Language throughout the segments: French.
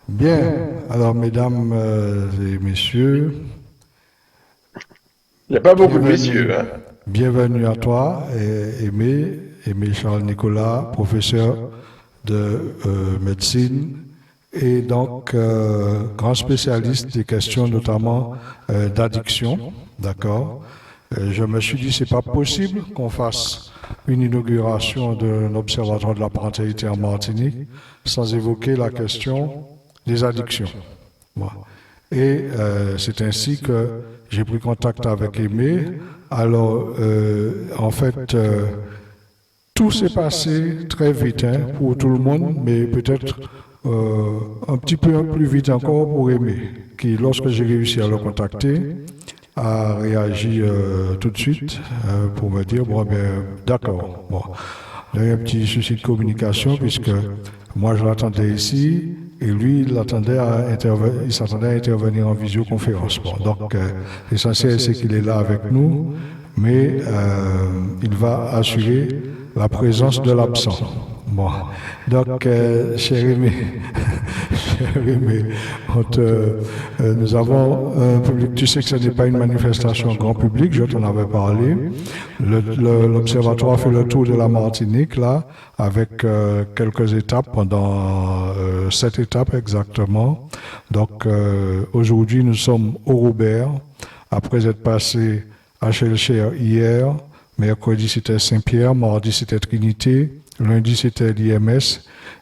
Bien, alors mesdames et messieurs, Il n'y a pas beaucoup de bienvenue, messieurs, hein. bienvenue à toi, Aimé Charles Nicolas, professeur de médecine et donc grand spécialiste des questions notamment d'addiction, d'accord? Je me suis dit, c'est pas possible qu'on fasse une inauguration d'un observatoire de la parentalité en Martinique sans évoquer la question des addictions. Bon. Et c'est ainsi que j'ai pris contact avec Aimé. Alors, en fait, tout s'est passé très vite hein, pour tout le monde, mais peut-être un petit peu plus vite encore pour Aimé, qui, lorsque j'ai réussi à le contacter, a réagi tout de suite pour me dire, bon, ben, d'accord, bon, il y a eu un petit souci de communication puisque moi je l'attendais ici et lui il s'attendait à intervenir en visioconférence. Bon, donc l'essentiel c'est qu'il est là avec nous, mais il va assurer la présence de l'absent. Bon, donc cher Aimé, cher Aimé, nous avons un public, tu sais que ce n'est pas une manifestation grand public, je t'en avais parlé. L'Observatoire fait le tour de la Martinique, là, avec quelques étapes, pendant 7 étapes exactement. Donc, aujourd'hui, nous sommes au Robert, après être passé à Chelcher hier. Mercredi, c'était Saint-Pierre, mardi, c'était Trinité, lundi, c'était l'IMS,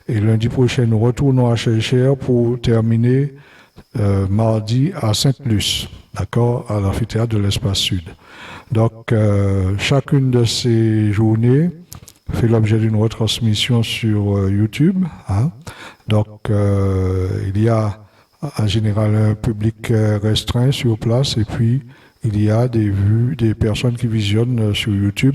et lundi prochain, nous retournons à Chelcher pour terminer mardi à Sainte-Luce, d'accord, à l'amphithéâtre de l'Espace Sud. Donc, chacune de ces journées fait l'objet d'une retransmission sur YouTube, hein. Donc, il y a en général un public restreint sur place et puis il y a des vues, des personnes qui visionnent sur YouTube.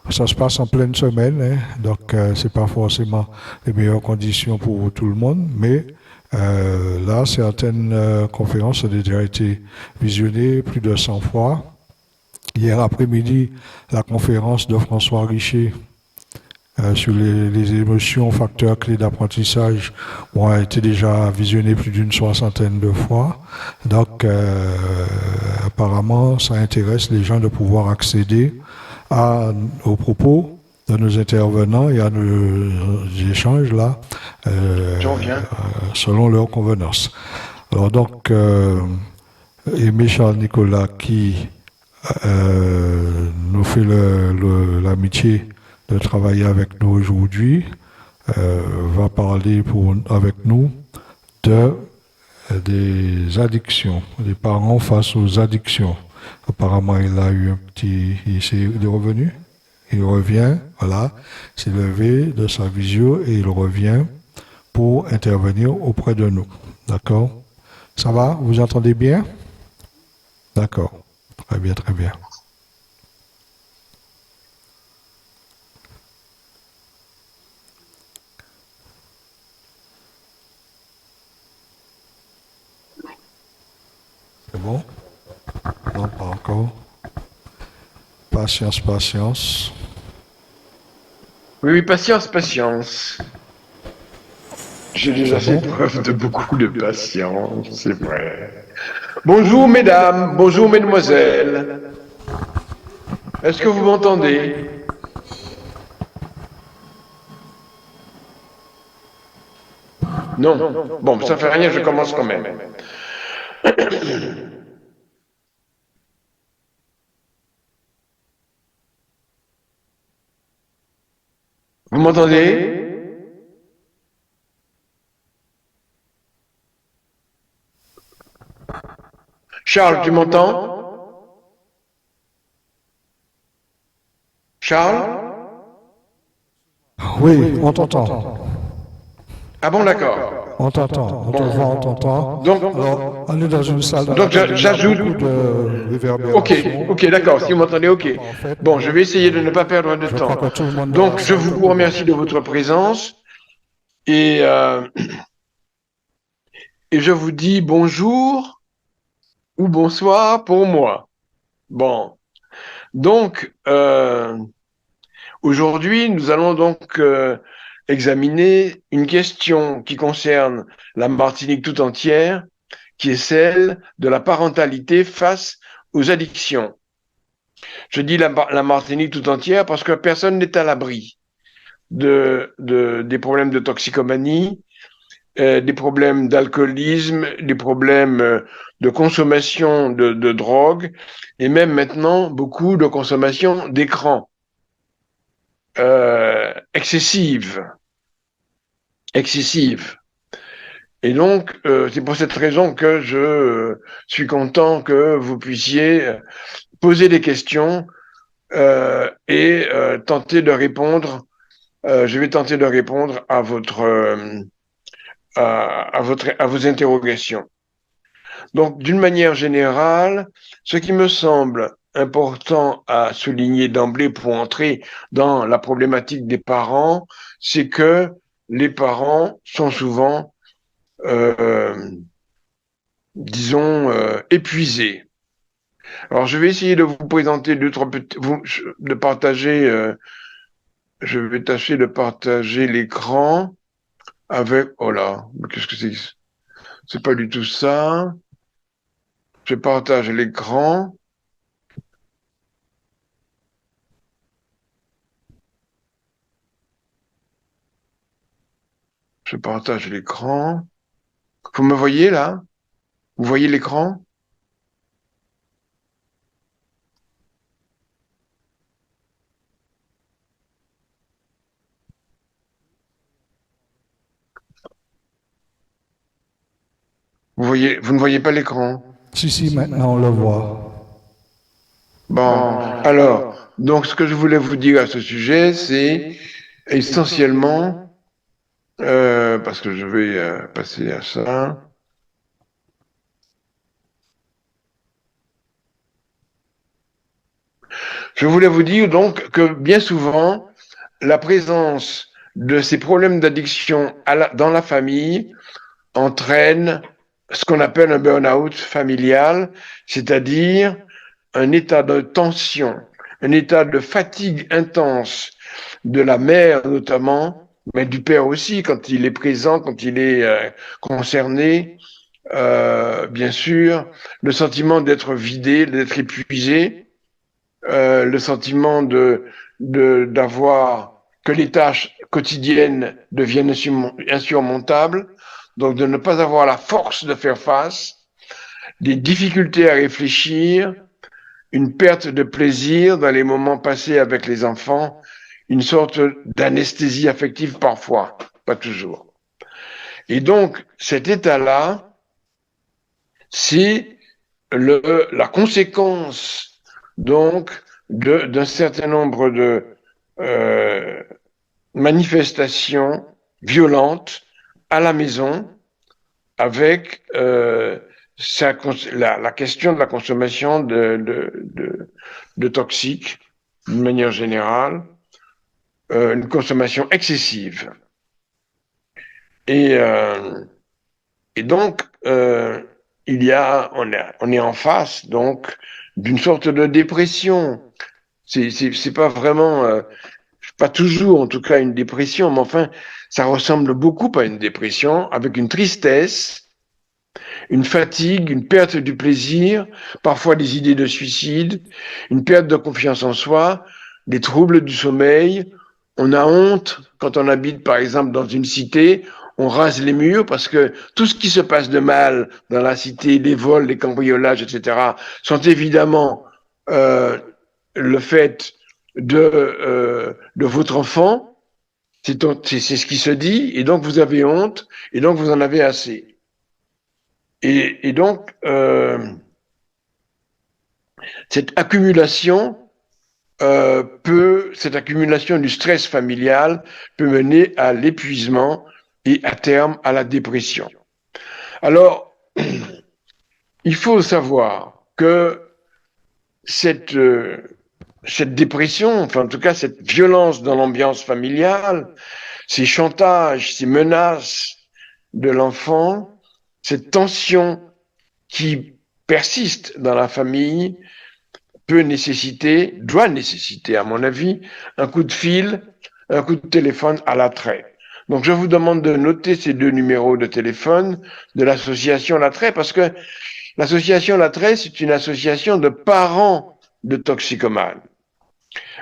Ça se passe en pleine semaine, hein, donc c'est pas forcément les meilleures conditions pour tout le monde, mais là, certaines conférences ont déjà été visionnées plus de 100 fois. Hier après-midi, la conférence de François Richer sur les émotions, facteurs clés d'apprentissage, a été déjà visionnée plus d'une soixantaine de fois. Donc, apparemment, ça intéresse les gens de pouvoir accéder aux propos de nos intervenants et à nos échanges là, J'en viens. selon leur convenance. Alors donc, Aimé Charles Nicolas qui nous fait l'amitié de travailler avec nous aujourd'hui, va parler avec nous de, des addictions, des parents face aux addictions. Apparemment, il a eu un petit... Il est revenu, il revient, voilà, s'est levé de sa visio et il revient pour intervenir auprès de nous. D'accord? Ça va? Vous entendez bien? D'accord. Très bien, très bien. C'est bon? Non, pas encore. Patience, patience. Oui, oui, patience, patience. J'ai déjà C'est fait bon? preuve de beaucoup de patience, c'est vrai. Bonjour, mesdames, bonjour, mesdemoiselles. Est-ce que vous m'entendez? Non. Bon, ça fait rien, je commence quand même. Vous m'entendez? Charles, tu m'entends? Charles? Oui, on t'entend. Ah bon, d'accord. On t'entend. On te voit, on t'entend. Donc, Alors, on est dans une salle dans donc laquelle il y a j'ajoute. beaucoup de Ok, réverbération. ok, d'accord. Si vous m'entendez, ok. Parfaite, Bon, je mais vais essayer de ne pas perdre de je crois temps. que tout le monde dans la Donc, je salle te vous comprend. remercie de votre présence et, euh, et je vous dis bonjour ou bonsoir pour moi. Bon, donc aujourd'hui, nous allons donc examiner une question qui concerne la Martinique tout entière, qui est celle de la parentalité face aux addictions. Je dis la Martinique tout entière parce que personne n'est à l'abri des problèmes de toxicomanie, des problèmes d'alcoolisme, des problèmes de consommation de drogue et même maintenant beaucoup de consommation d'écran excessive. Excessive. Et donc, c'est pour cette raison que je suis content que vous puissiez poser des questions et tenter de répondre. Je vais tenter de répondre à vos interrogations. Donc, d'une manière générale, ce qui me semble important à souligner d'emblée pour entrer dans la problématique des parents, c'est que les parents sont souvent, disons, épuisés. Alors, je vais essayer de vous présenter deux, trois petits, de partager, je vais tâcher de partager l'écran avec, oh là, qu'est-ce que c'est? C'est pas du tout ça. Je partage l'écran. Je partage l'écran. Vous me voyez là? Vous voyez l'écran? Vous ne voyez pas l'écran? Si, maintenant on le voit. Bon, alors, donc ce que je voulais vous dire à ce sujet, c'est essentiellement, parce que je vais passer à ça. Je voulais vous dire donc que bien souvent, la présence de ces problèmes d'addiction dans la famille entraîne ce qu'on appelle un burn-out familial, c'est-à-dire un état de tension, un état de fatigue intense de la mère notamment, mais du père aussi quand il est présent, quand il est concerné, bien sûr, le sentiment d'être vidé, d'être épuisé, le sentiment d'avoir que les tâches quotidiennes deviennent insurmontables, donc de ne pas avoir la force de faire face, des difficultés à réfléchir, une perte de plaisir dans les moments passés avec les enfants, une sorte d'anesthésie affective parfois, pas toujours. Et donc, cet état-là, c'est la conséquence donc d'un certain nombre de euh, manifestations violentes à la maison avec la question de la consommation de toxiques d'une manière générale, une consommation excessive. Et, euh, et donc, on est en face donc d'une sorte de dépression. C'est pas vraiment, pas toujours en tout cas une dépression, mais enfin, ça ressemble beaucoup à une dépression avec une tristesse, une fatigue, une perte du plaisir, parfois des idées de suicide, une perte de confiance en soi, des troubles du sommeil. On a honte quand on habite par exemple dans une cité, on rase les murs parce que tout ce qui se passe de mal dans la cité, les vols, les cambriolages, etc., sont évidemment le fait de votre enfant. C'est ce qui se dit, et donc vous avez honte, et donc vous en avez assez. Et donc, cette accumulation cette accumulation du stress familial peut mener à l'épuisement et à terme à la dépression. Alors, il faut savoir que cette dépression, enfin en tout cas cette violence dans l'ambiance familiale, ces chantages, ces menaces de l'enfant, cette tension qui persiste dans la famille doit nécessiter, à mon avis, un coup de fil, un coup de téléphone à l'attrait. Donc, je vous demande de noter ces 2 numéros de téléphone de l'association Latray, parce que l'association Latray, c'est une association de parents de toxicomanes.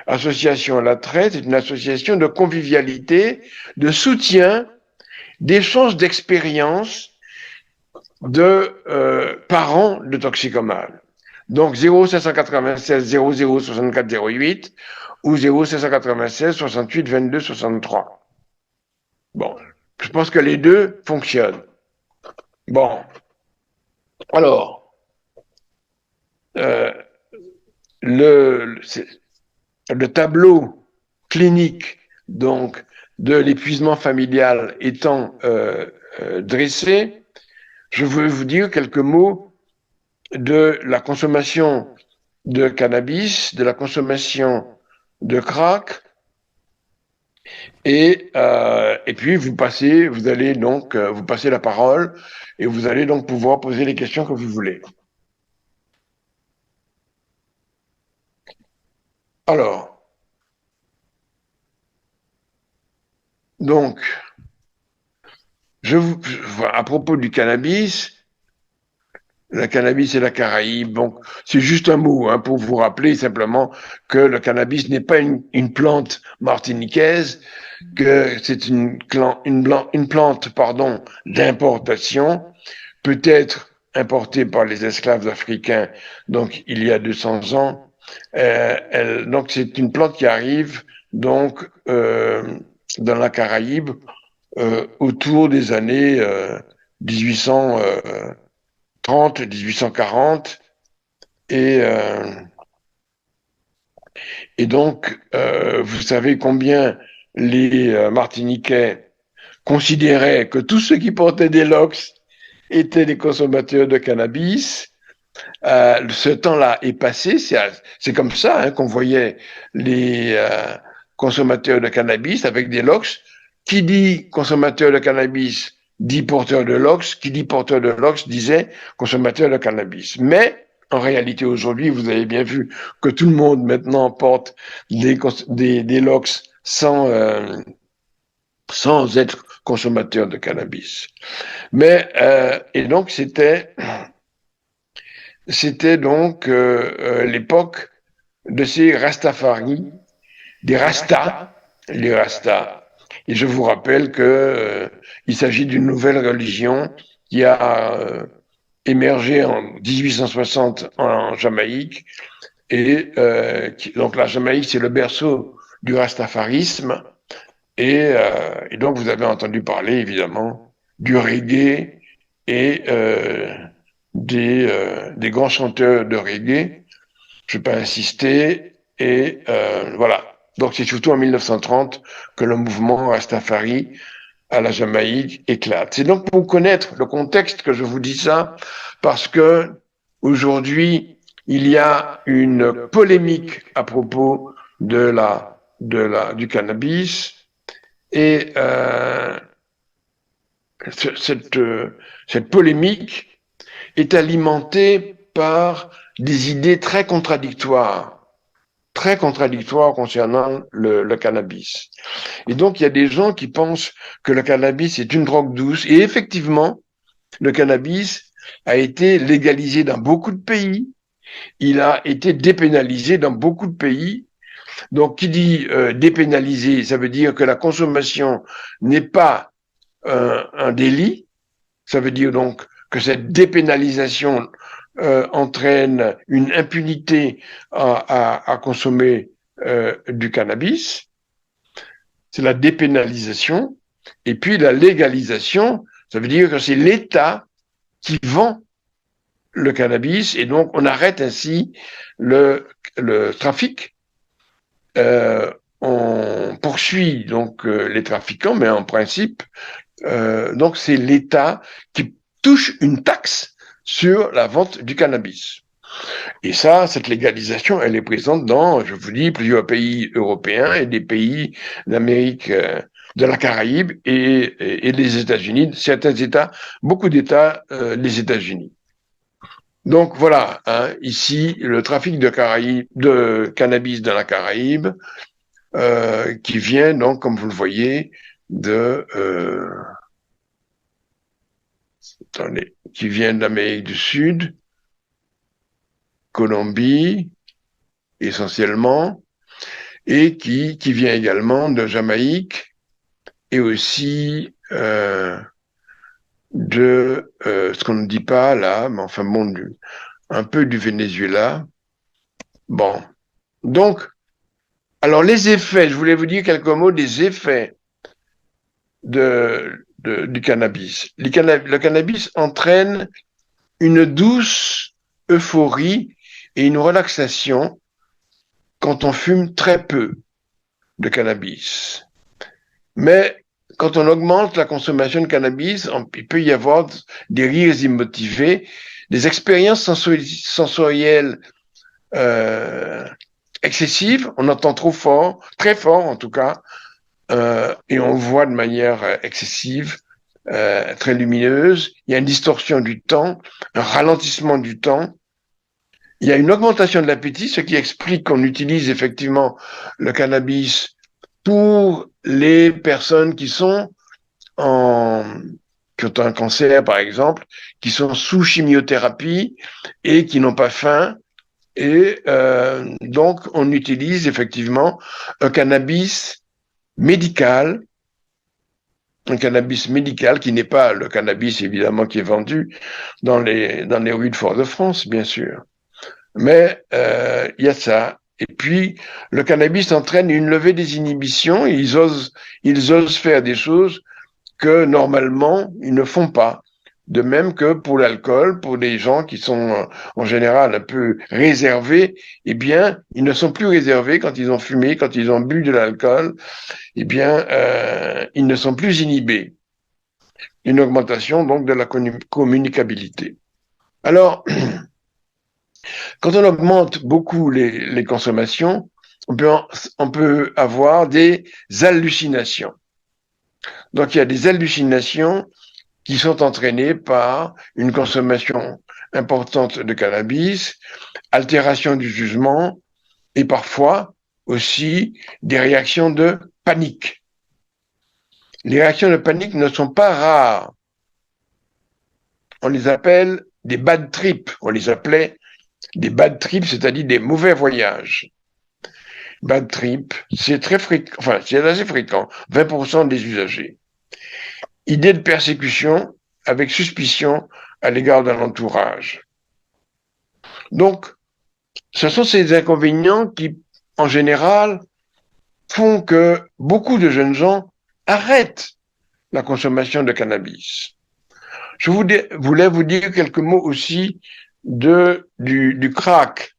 Association Latray, c'est une association de convivialité, de soutien, d'échange d'expériences de parents de toxicomanes. Donc 0596 00 64 08 ou 0596 68 22 63. Bon, je pense que les deux fonctionnent. Bon, alors, euh, le, le tableau clinique donc de l'épuisement familial étant dressé, je veux vous dire quelques mots de la consommation de cannabis, de la consommation de crack, et puis vous allez donc vous passer la parole et vous allez donc pouvoir poser les questions que vous voulez. Alors, donc, à propos du cannabis, la cannabis et la Caraïbe, donc c'est juste un mot hein, pour vous rappeler simplement que le cannabis n'est pas une plante martiniquaise, que c'est une plante pardon, d'importation, peut-être importée par les esclaves africains, donc il y a 200 ans. Donc c'est une plante qui arrive donc dans la Caraïbe autour des années 1830, 1840, et, euh, et donc vous savez combien les Martiniquais considéraient que tous ceux qui portaient des locks étaient des consommateurs de cannabis. Ce temps-là est passé, c'est comme ça hein, qu'on voyait les consommateurs de cannabis avec des locks. Qui dit consommateur de cannabis dit porteur de locks, qui dit porteur de locks disait consommateur de cannabis. Mais en réalité, aujourd'hui, vous avez bien vu que tout le monde maintenant porte des locks sans être consommateur de cannabis. Mais et donc c'était donc l'époque de ces Rastafari, des Rastas, les Rastas. Et je vous rappelle que il s'agit d'une nouvelle religion qui a émergé en 1860 en Jamaïque. Et donc la Jamaïque, c'est le berceau du rastafarisme. Et donc vous avez entendu parler évidemment du reggae et des grands chanteurs de reggae. Je ne vais pas insister. Et voilà. Donc c'est surtout en 1930 que le mouvement Rastafari à la Jamaïque éclate. C'est donc pour connaître le contexte que je vous dis ça, parce que aujourd'hui, il y a une polémique à propos du cannabis et cette polémique est alimentée par des idées très contradictoires concernant le cannabis. Et donc, il y a des gens qui pensent que le cannabis est une drogue douce. Et effectivement, le cannabis a été légalisé dans beaucoup de pays. Il a été dépénalisé dans beaucoup de pays. Donc, qui dit dépénalisé, ça veut dire que la consommation n'est pas un délit. Ça veut dire donc que cette dépénalisation entraîne une impunité à consommer du cannabis. C'est la dépénalisation. Et puis la légalisation, ça veut dire que c'est l'État qui vend le cannabis et donc on arrête ainsi le trafic. On poursuit donc les trafiquants, mais en principe, donc c'est l'État qui touche une taxe sur la vente du cannabis. Et ça, cette légalisation, elle est présente dans, je vous dis, plusieurs pays européens et des pays d'Amérique, de la Caraïbe et des États-Unis, certains États, beaucoup d'États, les États-Unis. Donc voilà, hein, ici, le trafic de cannabis dans la Caraïbe, qui vient donc, comme vous le voyez, de, qui vient d'Amérique du Sud, Colombie, essentiellement, et qui vient également de Jamaïque et aussi de ce qu'on ne dit pas là, mais enfin bon, un peu du Venezuela. Bon, donc, alors les effets, je voulais vous dire quelques mots des effets du cannabis. Le cannabis entraîne une douce euphorie et une relaxation quand on fume très peu de cannabis. Mais quand on augmente la consommation de cannabis, il peut y avoir des rires immotivés, des expériences sensorielles euh, excessives, on entend trop fort, très fort en tout cas, et on voit de manière excessive, très lumineuse. Il y a une distorsion du temps, un ralentissement du temps. Il y a une augmentation de l'appétit, ce qui explique qu'on utilise effectivement le cannabis pour les personnes en, qui ont un cancer, par exemple, qui sont sous chimiothérapie et qui n'ont pas faim. Et donc, on utilise effectivement un cannabis médical, un cannabis médical qui n'est pas le cannabis, évidemment, qui est vendu dans les rues de Fort-de-France, bien sûr. Mais il y a ça. Et puis, le cannabis entraîne une levée des inhibitions. Et ils osent faire des choses que normalement, ils ne font pas. De même que pour l'alcool, pour des gens qui sont en général un peu réservés, eh bien, ils ne sont plus réservés quand ils ont fumé, quand ils ont bu de l'alcool, eh bien, ils ne sont plus inhibés. Une augmentation donc de la communicabilité. Alors, quand on augmente beaucoup les consommations, on peut avoir des hallucinations. Donc, il y a des hallucinations qui sont entraînées par une consommation importante de cannabis, altération du jugement et parfois aussi des réactions de panique. Les réactions de panique ne sont pas rares. On les appelle des bad trips. On les appelait des bad trips, c'est-à-dire des mauvais voyages. Bad trip, c'est très fréquent, enfin, c'est assez fréquent, 20% des usagers. Idée de persécution avec suspicion à l'égard d'un entourage. Donc, ce sont ces inconvénients qui, en général, font que beaucoup de jeunes gens arrêtent la consommation de cannabis. Je voulais vous dire quelques mots aussi du crack.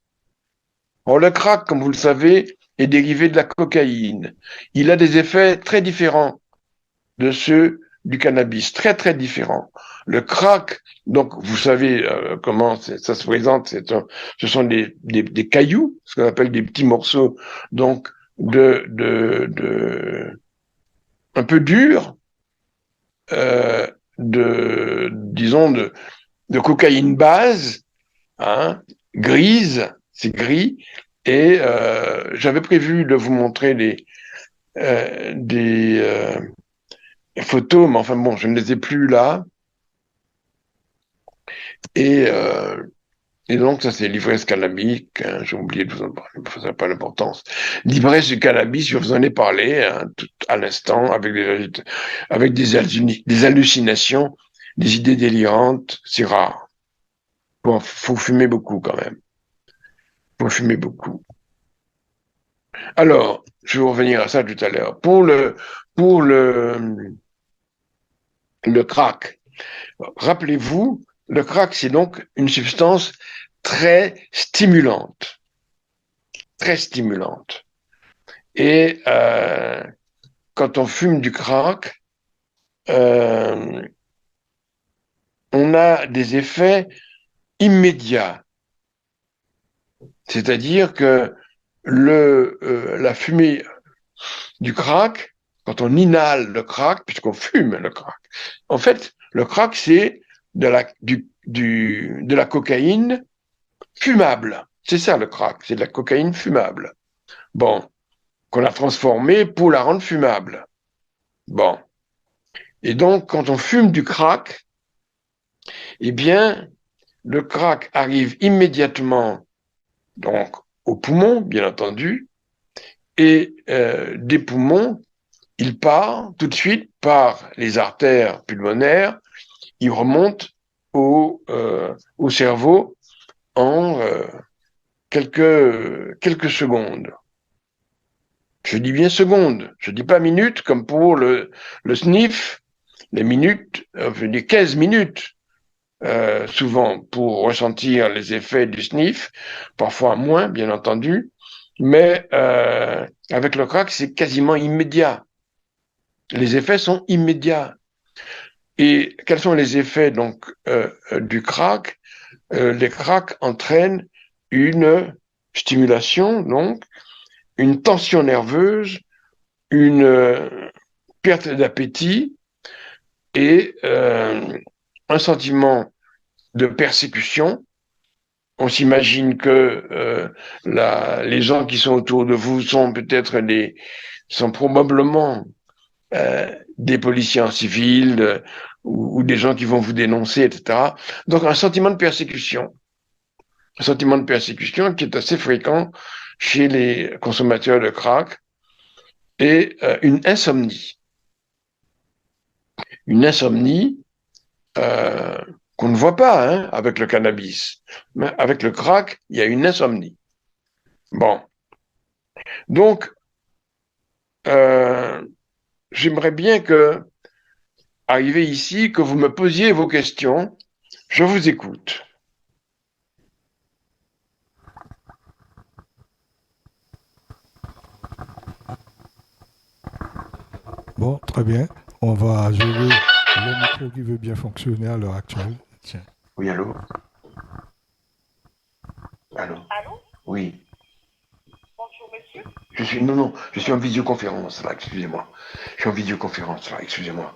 Or, le crack, comme vous le savez, est dérivé de la cocaïne. Il a des effets très différents de ceux du cannabis, très très différents. Le crack, donc vous savez comment ça se présente, ce sont des cailloux, ce qu'on appelle des petits morceaux, donc un peu durs, disons de cocaïne base, hein, grise, c'est gris, et j'avais prévu de vous montrer des photos, mais enfin bon, je ne les ai plus là. Et, euh, et donc, ça, c'est l'ivresse cannabique. Hein, j'ai oublié de vous en parler, ça n'a pas l'importance. L'ivresse du cannabis, je vous en ai parlé hein, tout à l'instant, avec des hallucinations, des idées délirantes. C'est rare. Faut fumer beaucoup quand même. Faut fumer beaucoup. Alors, je vais revenir à ça tout à l'heure. Pour le crack, rappelez-vous, le crack, c'est donc une substance très stimulante. Très stimulante. Et quand on fume du crack, euh, on a des effets immédiats. C'est-à-dire que la fumée du crack, quand on inhale le crack, puisqu'on fume le crack, en fait, le crack, c'est de la cocaïne fumable. C'est ça le crack, c'est de la cocaïne fumable. Bon, qu'on a transformée pour la rendre fumable. Bon. Et donc, quand on fume du crack, eh bien, le crack arrive immédiatement donc aux poumons, bien entendu, et des poumons, il part tout de suite par les artères pulmonaires, il remonte au cerveau en quelques secondes. Je dis bien secondes, je dis pas minutes comme pour le sniff, les minutes, je dis 15 minutes. Souvent pour ressentir les effets du sniff, parfois moins, bien entendu, mais avec le crack, c'est quasiment immédiat. Les effets sont immédiats. Et quels sont les effets donc du crack? Les cracks entraînent une stimulation, donc une tension nerveuse, une perte d'appétit et un sentiment de persécution. On s'imagine que les gens qui sont autour de vous sont probablement des policiers en civil ou des gens qui vont vous dénoncer, etc. Donc un sentiment de persécution qui est assez fréquent chez les consommateurs de crack et une insomnie euh, qu'on ne voit pas hein, avec le cannabis, mais avec le crack, il y a une insomnie. Bon, donc euh, j'aimerais bien que, arrivé ici, que vous me posiez vos questions. Je vous écoute. Bon, très bien. On va gérer le micro qui veut bien fonctionner à l'heure actuelle. Tiens. Oui, allô? Allô? Allô? Oui. Bonjour, monsieur. Non, je suis en visioconférence, là, excusez-moi. Je suis en visioconférence, là, excusez-moi.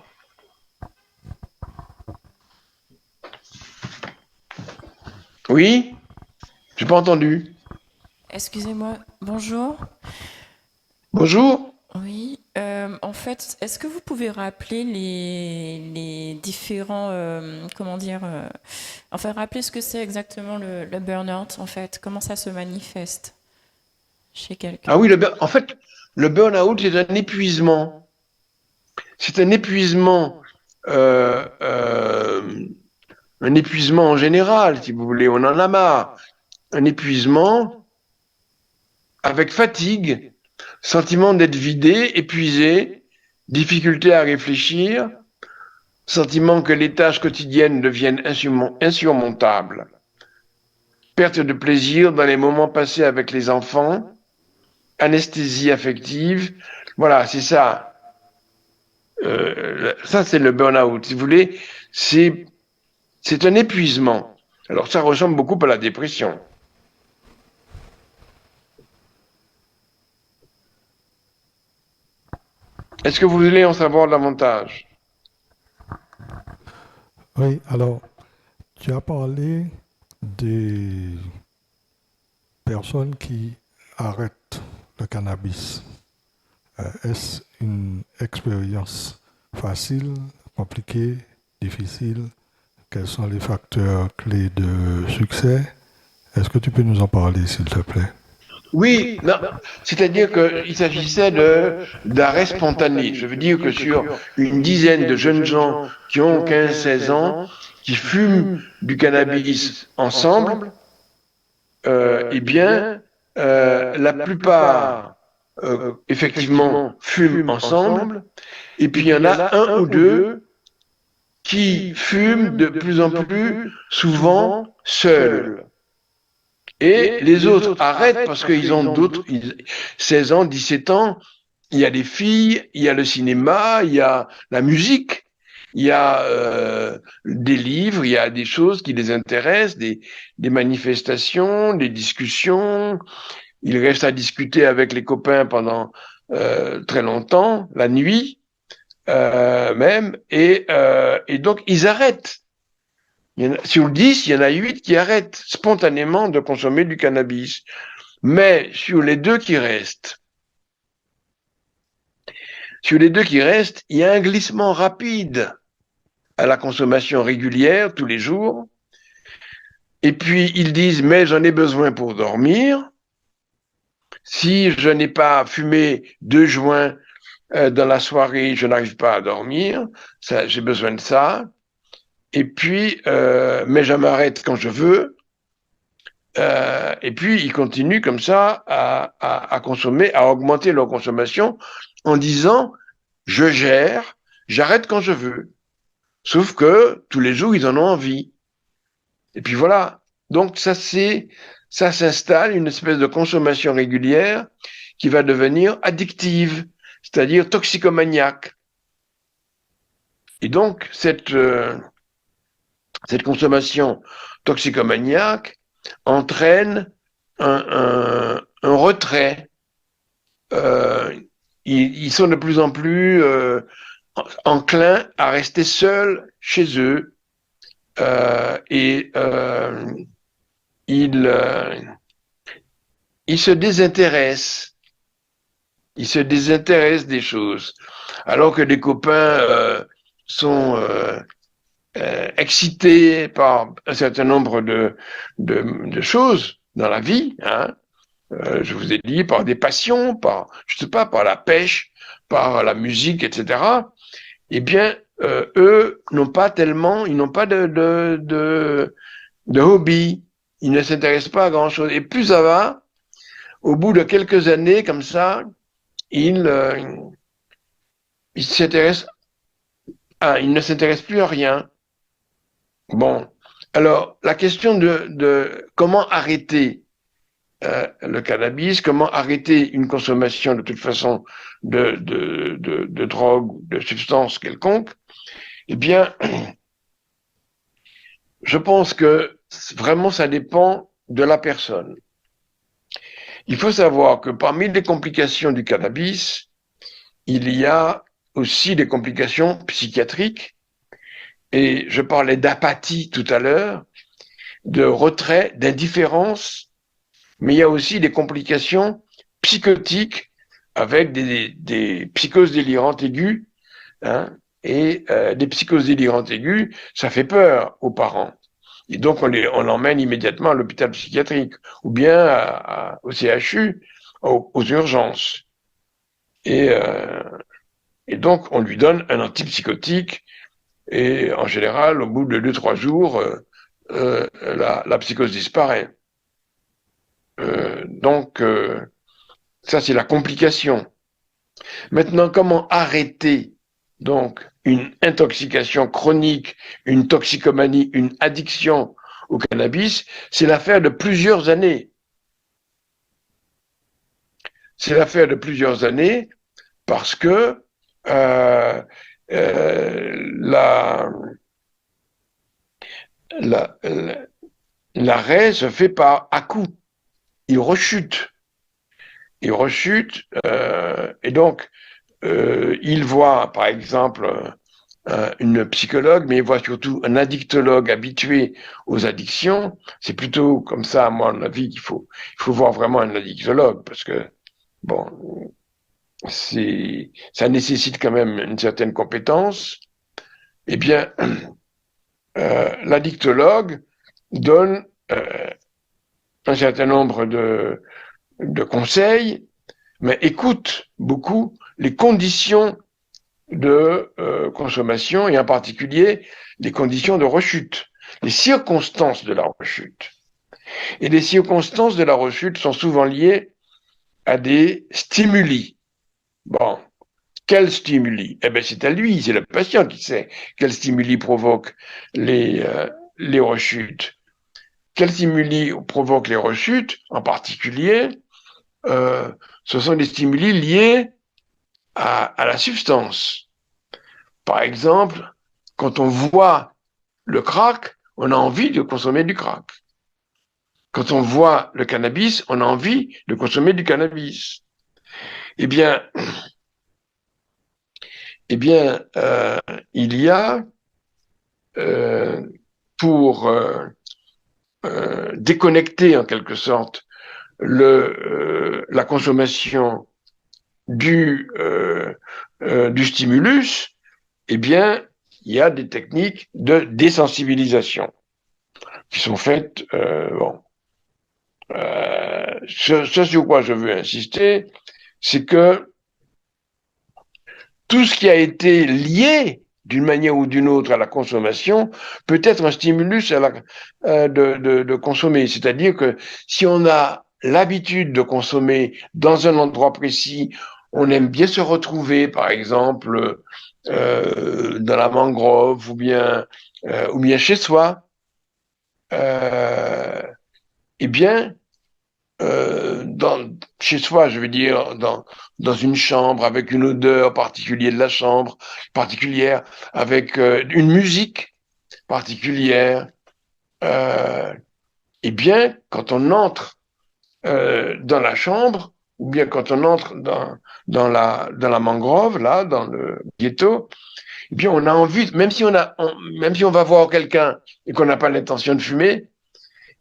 Oui? J'ai pas entendu. Excusez-moi, bonjour. Bonjour? Oui, en fait, est-ce que vous pouvez rappeler les différents, comment dire, enfin, rappeler ce que c'est exactement le burn-out, en fait, comment ça se manifeste chez Ah quelqu'un? oui, en fait, le burn-out, c'est un épuisement. C'est euh, euh, un épuisement en général, si vous voulez, on en a marre. Un épuisement avec fatigue, sentiment d'être vidé, épuisé, difficulté à réfléchir, sentiment que les tâches quotidiennes deviennent insurmontables, perte de plaisir dans les moments passés avec les enfants, anesthésie affective. Voilà, c'est ça. Ça, c'est le burn-out. Si vous voulez, c'est, c'est un épuisement. Alors, ça ressemble beaucoup à la dépression. Est-ce que vous voulez en savoir davantage? Oui, alors, tu as parlé des personnes qui arrêtent le cannabis. Est-ce une expérience facile, compliquée, difficile? Quels sont les facteurs clés de succès? Est-ce que tu peux nous en parler, s'il te plaît? Oui, non, c'est-à-dire qu'il s'agissait d'arrêt spontané. Je veux dire que sur une dizaine de jeunes gens qui ont 15-16 ans, qui fument du cannabis ensemble, eh bien, la plupart, effectivement, fument ensemble, et puis il y en a un ou deux qui fument de plus en plus souvent seuls. Et les autres arrêtent parce qu'ils ont 16 ans, 17 ans, il y a des filles, il y a le cinéma, il y a la musique, il y a des livres, il y a des choses qui les intéressent, des manifestations, des discussions. Ils restent à discuter avec les copains pendant très longtemps, la nuit même, et donc ils arrêtent. Sur 10, il y en a 8 qui arrêtent spontanément de consommer du cannabis. Mais sur les deux qui restent, sur les 2 qui restent, il y a un glissement rapide à la consommation régulière tous les jours. Et puis ils disent, mais j'en ai besoin pour dormir. Si je n'ai pas fumé 2 joints dans la soirée, je n'arrive pas à dormir. J'ai besoin de ça. Et puis, mais je m'arrête quand je veux. Et puis, ils continuent comme ça à consommer, à augmenter leur consommation en disant, je gère, j'arrête quand je veux. Sauf que tous les jours, ils en ont envie. Et puis voilà. Donc, ça s'installe une espèce de consommation régulière qui va devenir addictive, c'est-à-dire toxicomaniaque. Et donc, cette consommation toxicomaniaque entraîne un retrait. Ils sont de plus en plus enclins à rester seuls chez eux et ils se désintéressent. Ils se désintéressent des choses. Alors que des copains sont excités par un certain nombre de choses dans la vie, hein. Je vous ai dit, par des passions, je sais pas, par la pêche, par la musique, etc. Eh bien, eux n'ont pas tellement, ils n'ont pas de hobby. Ils ne s'intéressent pas à grand chose. Et plus ça va, au bout de quelques années, comme ça, ils s'intéressent ils ne s'intéressent plus à rien. Bon. Alors, la question de comment arrêter le cannabis, comment arrêter une consommation de toute façon de drogue, de substances quelconques, eh bien, je pense que vraiment ça dépend de la personne. Il faut savoir que parmi les complications du cannabis, il y a aussi des complications psychiatriques, et je parlais d'apathie tout à l'heure, de retrait, d'indifférence, mais il y a aussi des complications psychotiques avec des psychoses délirantes aiguës, hein, et des psychoses délirantes aiguës, ça fait peur aux parents. Et donc on l'emmène immédiatement à l'hôpital psychiatrique ou bien au CHU, aux urgences. Et donc on lui donne un antipsychotique et en général, au bout de 2-3 jours, la psychose disparaît. Donc, ça, c'est la complication. Maintenant, comment arrêter donc une intoxication chronique, une toxicomanie, une addiction au cannabis? C'est l'affaire de plusieurs années. C'est l'affaire de plusieurs années parce que l'arrêt se fait par à-coups. Il rechute. Et donc il voit par exemple une psychologue, mais il voit surtout un addictologue habitué aux addictions. C'est plutôt comme ça, à mon avis, qu'il faut voir vraiment un addictologue, parce que bon, ça nécessite quand même une certaine compétence. Eh bien, l'addictologue donne un certain nombre de conseils, mais écoute beaucoup les conditions de consommation et en particulier les conditions de rechute, les circonstances de la rechute. Et les circonstances de la rechute sont souvent liées à des stimuli. Bon, quels stimuli? Eh bien, c'est à lui, c'est le patient qui sait quels stimuli provoquent les rechutes. Quels stimuli provoquent les rechutes? En particulier, ce sont des stimuli liés à la substance. Par exemple, quand on voit le crack, on a envie de consommer du crack. Quand on voit le cannabis, on a envie de consommer du cannabis. Eh bien, il y a pour déconnecter en quelque sorte la consommation du stimulus, eh bien, il y a des techniques de désensibilisation qui sont faites. Ce sur quoi je veux insister, c'est que tout ce qui a été lié d'une manière ou d'une autre à la consommation peut être un stimulus de consommer. C'est-à-dire que si on a l'habitude de consommer dans un endroit précis, on aime bien se retrouver, par exemple, dans la mangrove ou bien chez soi, euh, eh bien, chez soi, je veux dire, dans une chambre, avec une odeur particulière de la chambre, particulière, avec une musique particulière, euh, eh bien, quand on entre dans la chambre, ou bien quand on entre dans la mangrove, là, dans le ghetto, eh bien, on a envie, même si on va voir quelqu'un et qu'on n'a pas l'intention de fumer,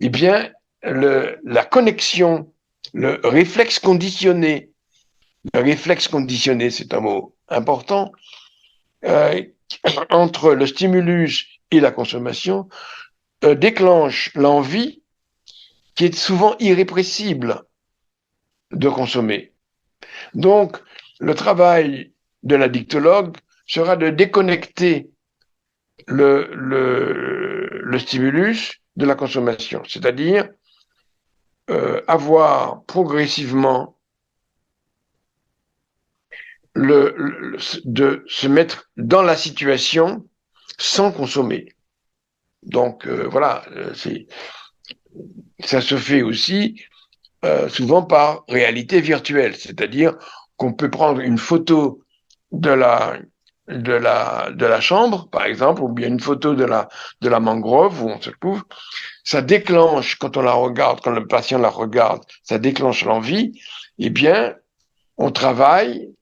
eh bien, la connexion, le réflexe conditionné, c'est un mot important, euh, entre le stimulus et la consommation, déclenche l'envie qui est souvent irrépressible de consommer. Donc, le travail de l'addictologue sera de déconnecter le stimulus de la consommation, c'est-à-dire avoir progressivement de se mettre dans la situation sans consommer. Donc voilà, ça se fait aussi souvent par réalité virtuelle, c'est-à-dire qu'on peut prendre une photo de de la chambre, par exemple, ou bien une photo de la mangrove où on se trouve, ça déclenche, quand on la regarde, quand le patient la regarde, ça déclenche l'envie, eh bien, on travaille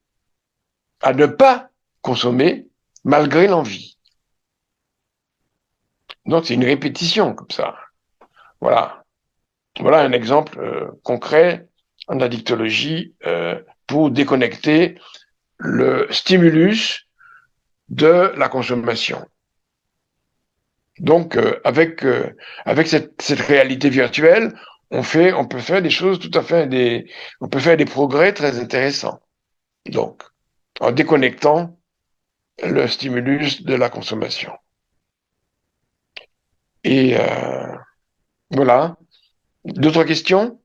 à ne pas consommer malgré l'envie. Donc c'est une répétition comme ça. Voilà. Voilà un exemple concret en addictologie pour déconnecter le stimulus de la consommation. Donc avec cette réalité virtuelle, on peut faire des choses tout à fait on peut faire des progrès très intéressants. Donc en déconnectant le stimulus de la consommation. Et voilà. D'autres questions?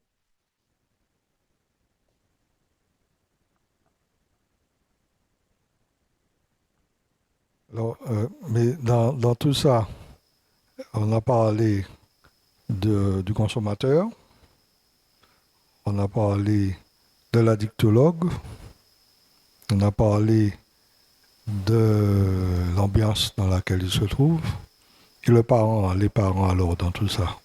Alors, mais dans tout ça, on a parlé du consommateur, on a parlé de l'addictologue, on a parlé de l'ambiance dans laquelle il se trouve, et les parents alors dans tout ça.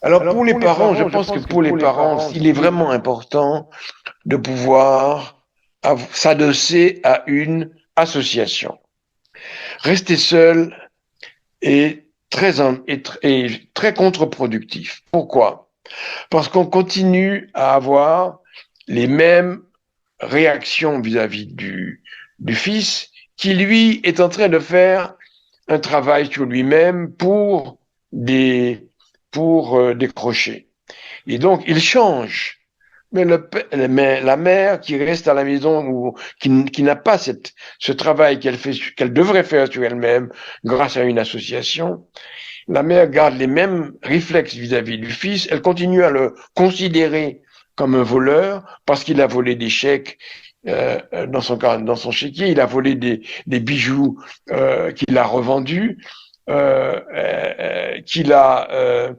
Alors pour les parents, je pense que pour les parents, il est vraiment important de pouvoir s'adosser à une association. Rester seul est est très contre-productif. Pourquoi? Parce qu'on continue à avoir les mêmes réactions vis-à-vis du fils qui, lui, est en train de faire un travail sur lui-même pour décrocher. Et donc, il change. Mais la mère qui reste à la maison ou qui n'a pas ce travail qu'elle devrait faire sur elle-même grâce à une association, la mère garde les mêmes réflexes vis-à-vis du fils. Elle continue à le considérer comme un voleur parce qu'il a volé des chèques dans son chéquier, il a volé des bijoux qu'il a revendus, qu'il a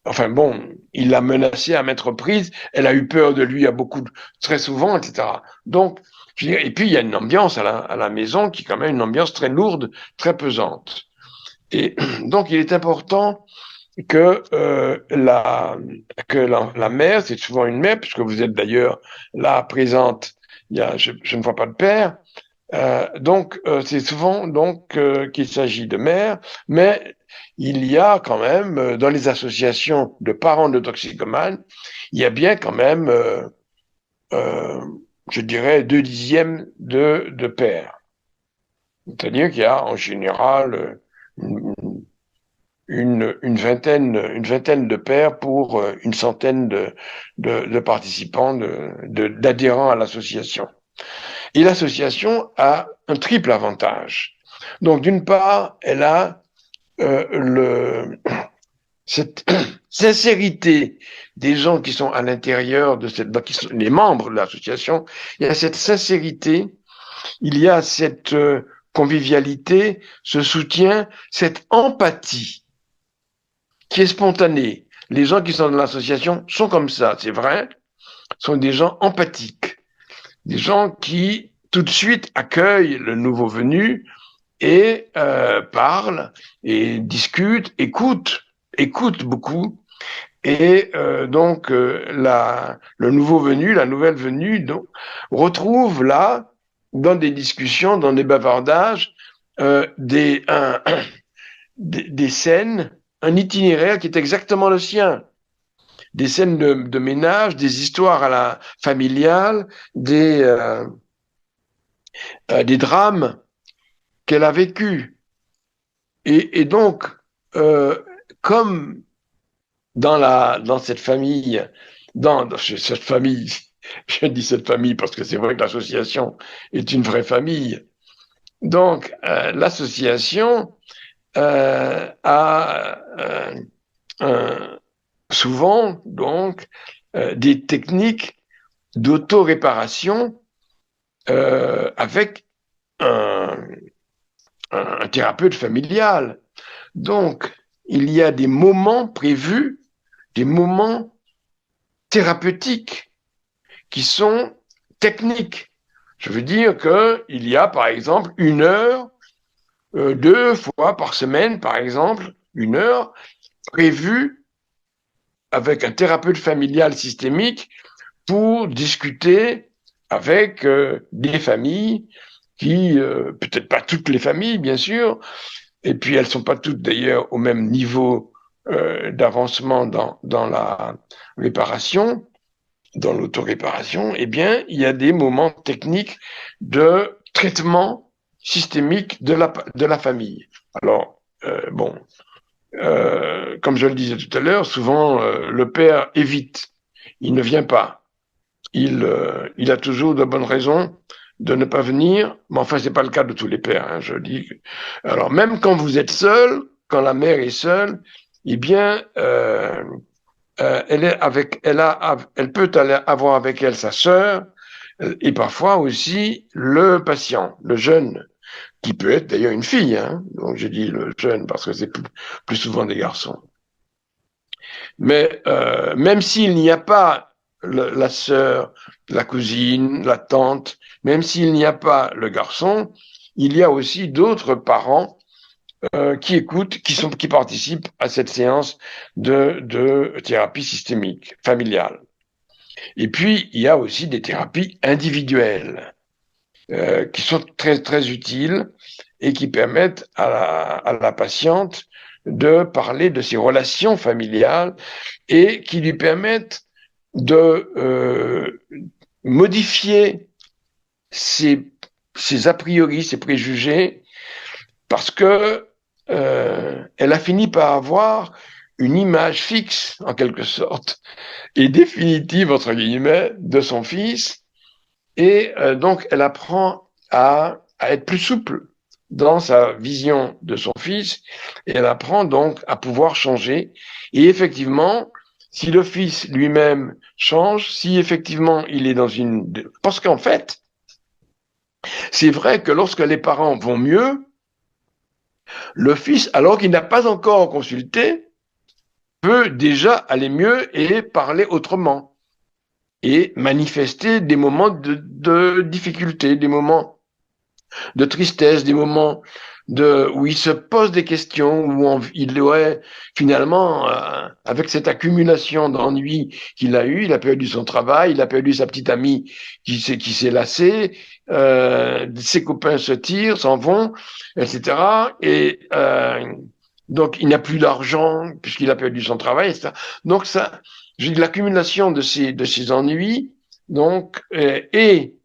enfin bon, il l'a menacé à mettre prise, elle a eu peur de lui très souvent, etc. Donc, et puis il y a une ambiance à la maison qui est quand même une ambiance très lourde, très pesante. Et donc il est important que la mère, c'est souvent une mère, puisque vous êtes d'ailleurs là présente, je ne vois pas de père, c'est souvent qu'il s'agit de mères, mais il y a quand même dans les associations de parents de toxicomanes, il y a bien quand même je dirais, 2/10 de pairs. C'est-à-dire qu'il y a en général une vingtaine de pairs pour une centaine de participants, d'adhérents à l'association. Et l'association a un triple avantage. Donc, d'une part, elle a cette sincérité des gens qui sont à l'intérieur de qui sont les membres de l'association. Il y a cette sincérité, il y a cette convivialité, ce soutien, cette empathie qui est spontanée. Les gens qui sont dans l'association sont comme ça, c'est vrai, sont des gens empathiques, des gens qui tout de suite accueillent le nouveau venu et parlent et discutent, écoutent beaucoup. Et donc, le nouveau venu, la nouvelle venue, donc, retrouve là, dans des discussions, dans des bavardages, des scènes, un itinéraire qui est exactement le sien. Des scènes de ménage, des histoires à la familiale, des drames qu'elle a vécus. Et donc, comme dans cette famille, dans cette famille, je dis cette famille parce que c'est vrai que l'association est une vraie famille. Donc, l'association a souvent donc des techniques d'auto-réparation avec un thérapeute familial. Donc, il y a des moments prévus, des moments thérapeutiques qui sont techniques. Je veux dire qu'il y a, par exemple, 1 heure, 2 fois par semaine, par exemple, 1 heure prévue avec un thérapeute familial systémique pour discuter avec des familles qui, peut-être pas toutes les familles, bien sûr, et puis elles sont pas toutes d'ailleurs au même niveau d'avancement dans la réparation, dans l'autoréparation, eh bien, il y a des moments techniques de traitement systémique de la famille. Alors, bon, comme je le disais tout à l'heure, souvent le père évite, il ne vient pas. Il a toujours de bonnes raisons de ne pas venir, mais enfin, c'est pas le cas de tous les pères, hein, je dis. Alors, même quand vous êtes seul, quand la mère est seule, eh bien, elle peut avoir avec elle sa sœur et parfois aussi le patient, le jeune, qui peut être d'ailleurs une fille. Hein, donc, je dis le jeune parce que c'est plus souvent des garçons. Mais même s'il n'y a pas la sœur, la cousine, la tante, même s'il n'y a pas le garçon, il y a aussi d'autres parents qui écoutent, qui participent à cette séance de thérapie systémique familiale. Et puis, il y a aussi des thérapies individuelles qui sont très, très utiles et qui permettent à la patiente de parler de ses relations familiales et qui lui permettent de modifier ses a priori, ses préjugés, parce que elle a fini par avoir une image fixe, en quelque sorte, et définitive, entre guillemets, de son fils, et donc elle apprend à être plus souple dans sa vision de son fils, et elle apprend donc à pouvoir changer. Et effectivement, si le fils lui-même change, si effectivement il est dans une... Parce qu'en fait, c'est vrai que lorsque les parents vont mieux, le fils, alors qu'il n'a pas encore consulté, peut déjà aller mieux et parler autrement et manifester des moments de difficulté, des moments de tristesse, des moments où il se pose des questions, où il aurait finalement, avec cette accumulation d'ennuis qu'il a eu, il a perdu son travail, il a perdu sa petite amie qui s'est lassée, ses copains se tirent, s'en vont, etc. Et donc il n'a plus d'argent puisqu'il a perdu son travail, etc. Donc ça, l'accumulation de ces ennuis Donc, et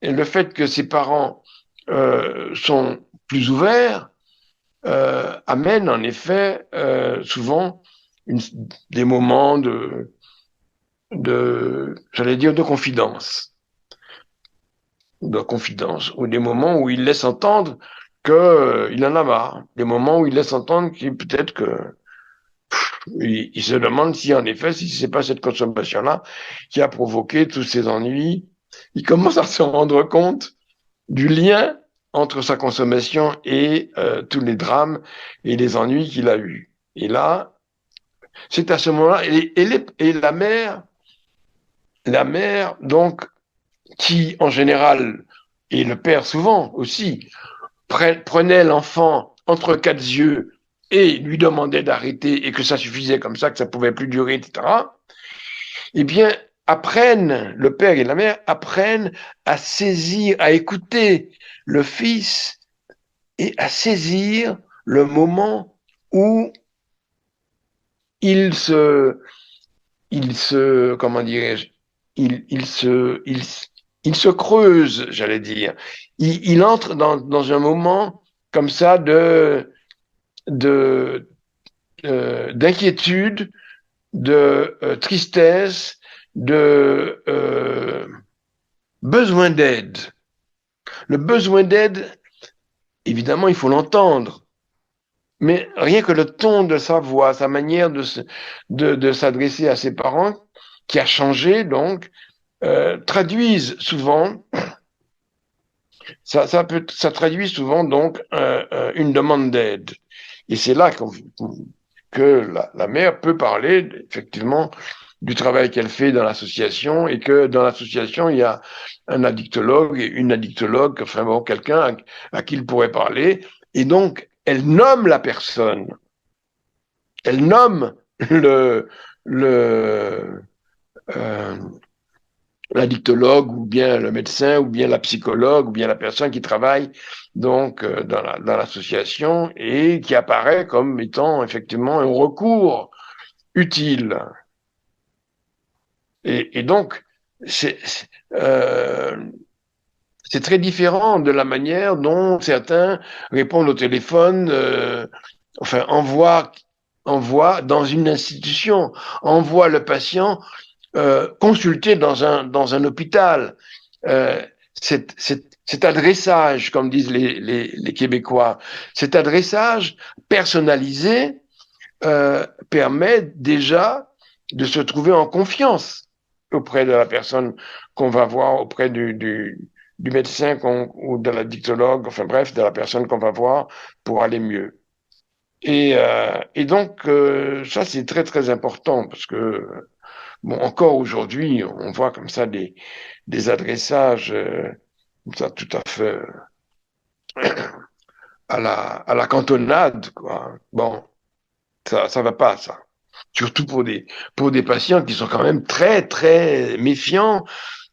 le fait que ses parents sont plus ouverts amène en effet souvent des moments j'allais dire, de confidence, ou des moments où il laisse entendre qu'il en a marre, des moments où il laisse entendre qu'il peut-être que il se demande si en effet, si c'est pas cette consommation-là qui a provoqué tous ces ennuis. Il commence à se rendre compte du lien entre sa consommation et tous les drames et les ennuis qu'il a eus. Et là, c'est à ce moment-là, et la mère, donc, qui en général, et le père souvent aussi, prenait l'enfant entre quatre yeux et lui demandait d'arrêter et que ça suffisait comme ça, que ça pouvait plus durer, etc., eh bien, le père et la mère apprennent à saisir, à écouter le fils et à saisir le moment où il comment dirais-je, il se creuse, j'allais dire. Il entre dans un moment comme ça de, d'inquiétude, de tristesse, de besoin d'aide. Le besoin d'aide, évidemment, il faut l'entendre. Mais rien que le ton de sa voix, sa manière de s'adresser à ses parents, qui a changé donc, traduisent souvent, ça traduit souvent donc une demande d'aide. Et c'est là que la mère peut parler effectivement du travail qu'elle fait dans l'association et que dans l'association il y a un addictologue et une addictologue, enfin bon, quelqu'un à qui il pourrait parler. Et donc elle nomme la personne, elle nomme le euh, l'addictologue ou bien le médecin ou bien la psychologue ou bien la personne qui travaille donc dans l'association et qui apparaît comme étant effectivement un recours utile. Et donc, c'est euh, c'est très différent de la manière dont certains répondent au téléphone, enfin envoient dans une institution, envoient le patient consulter dans un hôpital. Euh, cet adressage, comme disent les Québécois, cet adressage personnalisé permet déjà de se trouver en confiance auprès de la personne qu'on va voir, auprès du médecin ou de la dictologue, enfin bref, de la personne qu'on va voir pour aller mieux. Et donc, ça, c'est très, très important parce que, bon, encore aujourd'hui, on voit comme ça des adressages, comme ça, tout à fait à la cantonade, quoi. Bon, ça va pas, ça. Surtout pour des patients qui sont quand même très, très méfiants,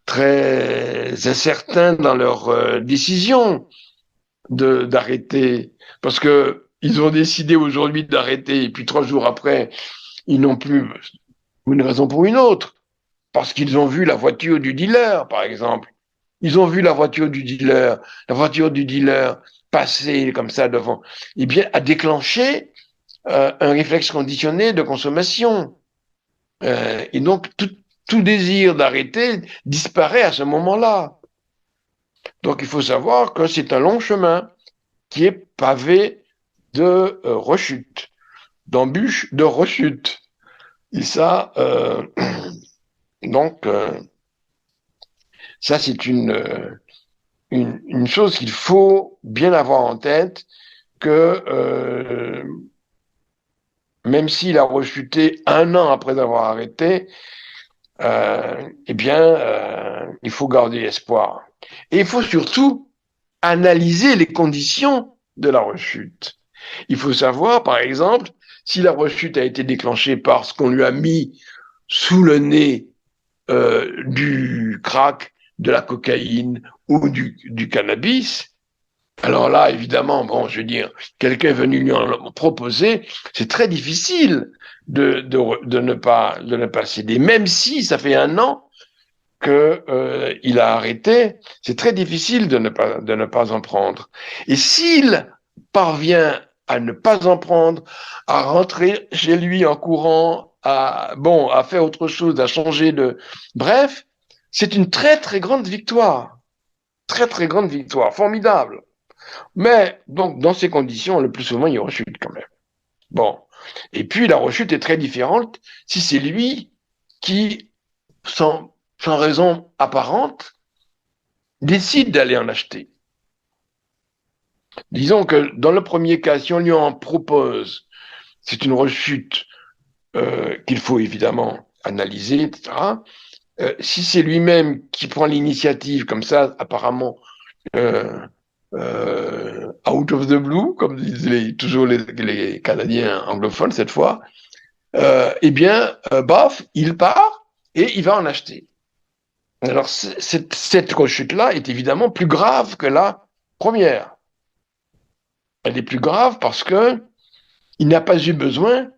très incertains dans leurs décisions d'arrêter. Parce que ils ont décidé aujourd'hui d'arrêter et puis 3 jours après, ils n'ont plus une raison pour une autre. Parce qu'ils ont vu la voiture du dealer, par exemple. Ils ont vu la voiture du dealer passer comme ça devant. Eh bien, a déclenché un réflexe conditionné de consommation. Et donc, tout désir d'arrêter disparaît à ce moment-là. Donc, il faut savoir que c'est un long chemin qui est pavé de rechutes, d'embûches, de rechutes. Et ça, donc, ça, c'est une chose qu'il faut bien avoir en tête, que même s'il a rechuté 1 an après avoir arrêté, eh bien, il faut garder espoir. Et il faut surtout analyser les conditions de la rechute. Il faut savoir, par exemple, si la rechute a été déclenchée par ce qu'on lui a mis sous le nez du crack, de la cocaïne ou du cannabis. Alors là, évidemment, bon, je veux dire, quelqu'un est venu lui en proposer, c'est très difficile de ne pas céder, même si ça fait 1 an que il a arrêté, c'est très difficile de ne pas en prendre. Et s'il parvient à ne pas en prendre, à rentrer chez lui en courant, à faire autre chose, à changer de, bref, c'est une très très grande victoire, très très grande victoire, formidable. Mais donc dans ces conditions, le plus souvent il rechute quand même. Bon, et puis la rechute est très différente si c'est lui qui, sans raison apparente, décide d'aller en acheter. Disons que dans le premier cas, si on lui en propose, c'est une rechute qu'il faut évidemment analyser, etc. Si c'est lui-même qui prend l'initiative comme ça, apparemment, euh, out of the blue, comme disent toujours les Canadiens anglophones cette fois, eh bien, baf, il part et il va en acheter. Alors, cette rechute-là est évidemment plus grave que la première. Elle est plus grave parce que il n'a pas eu besoin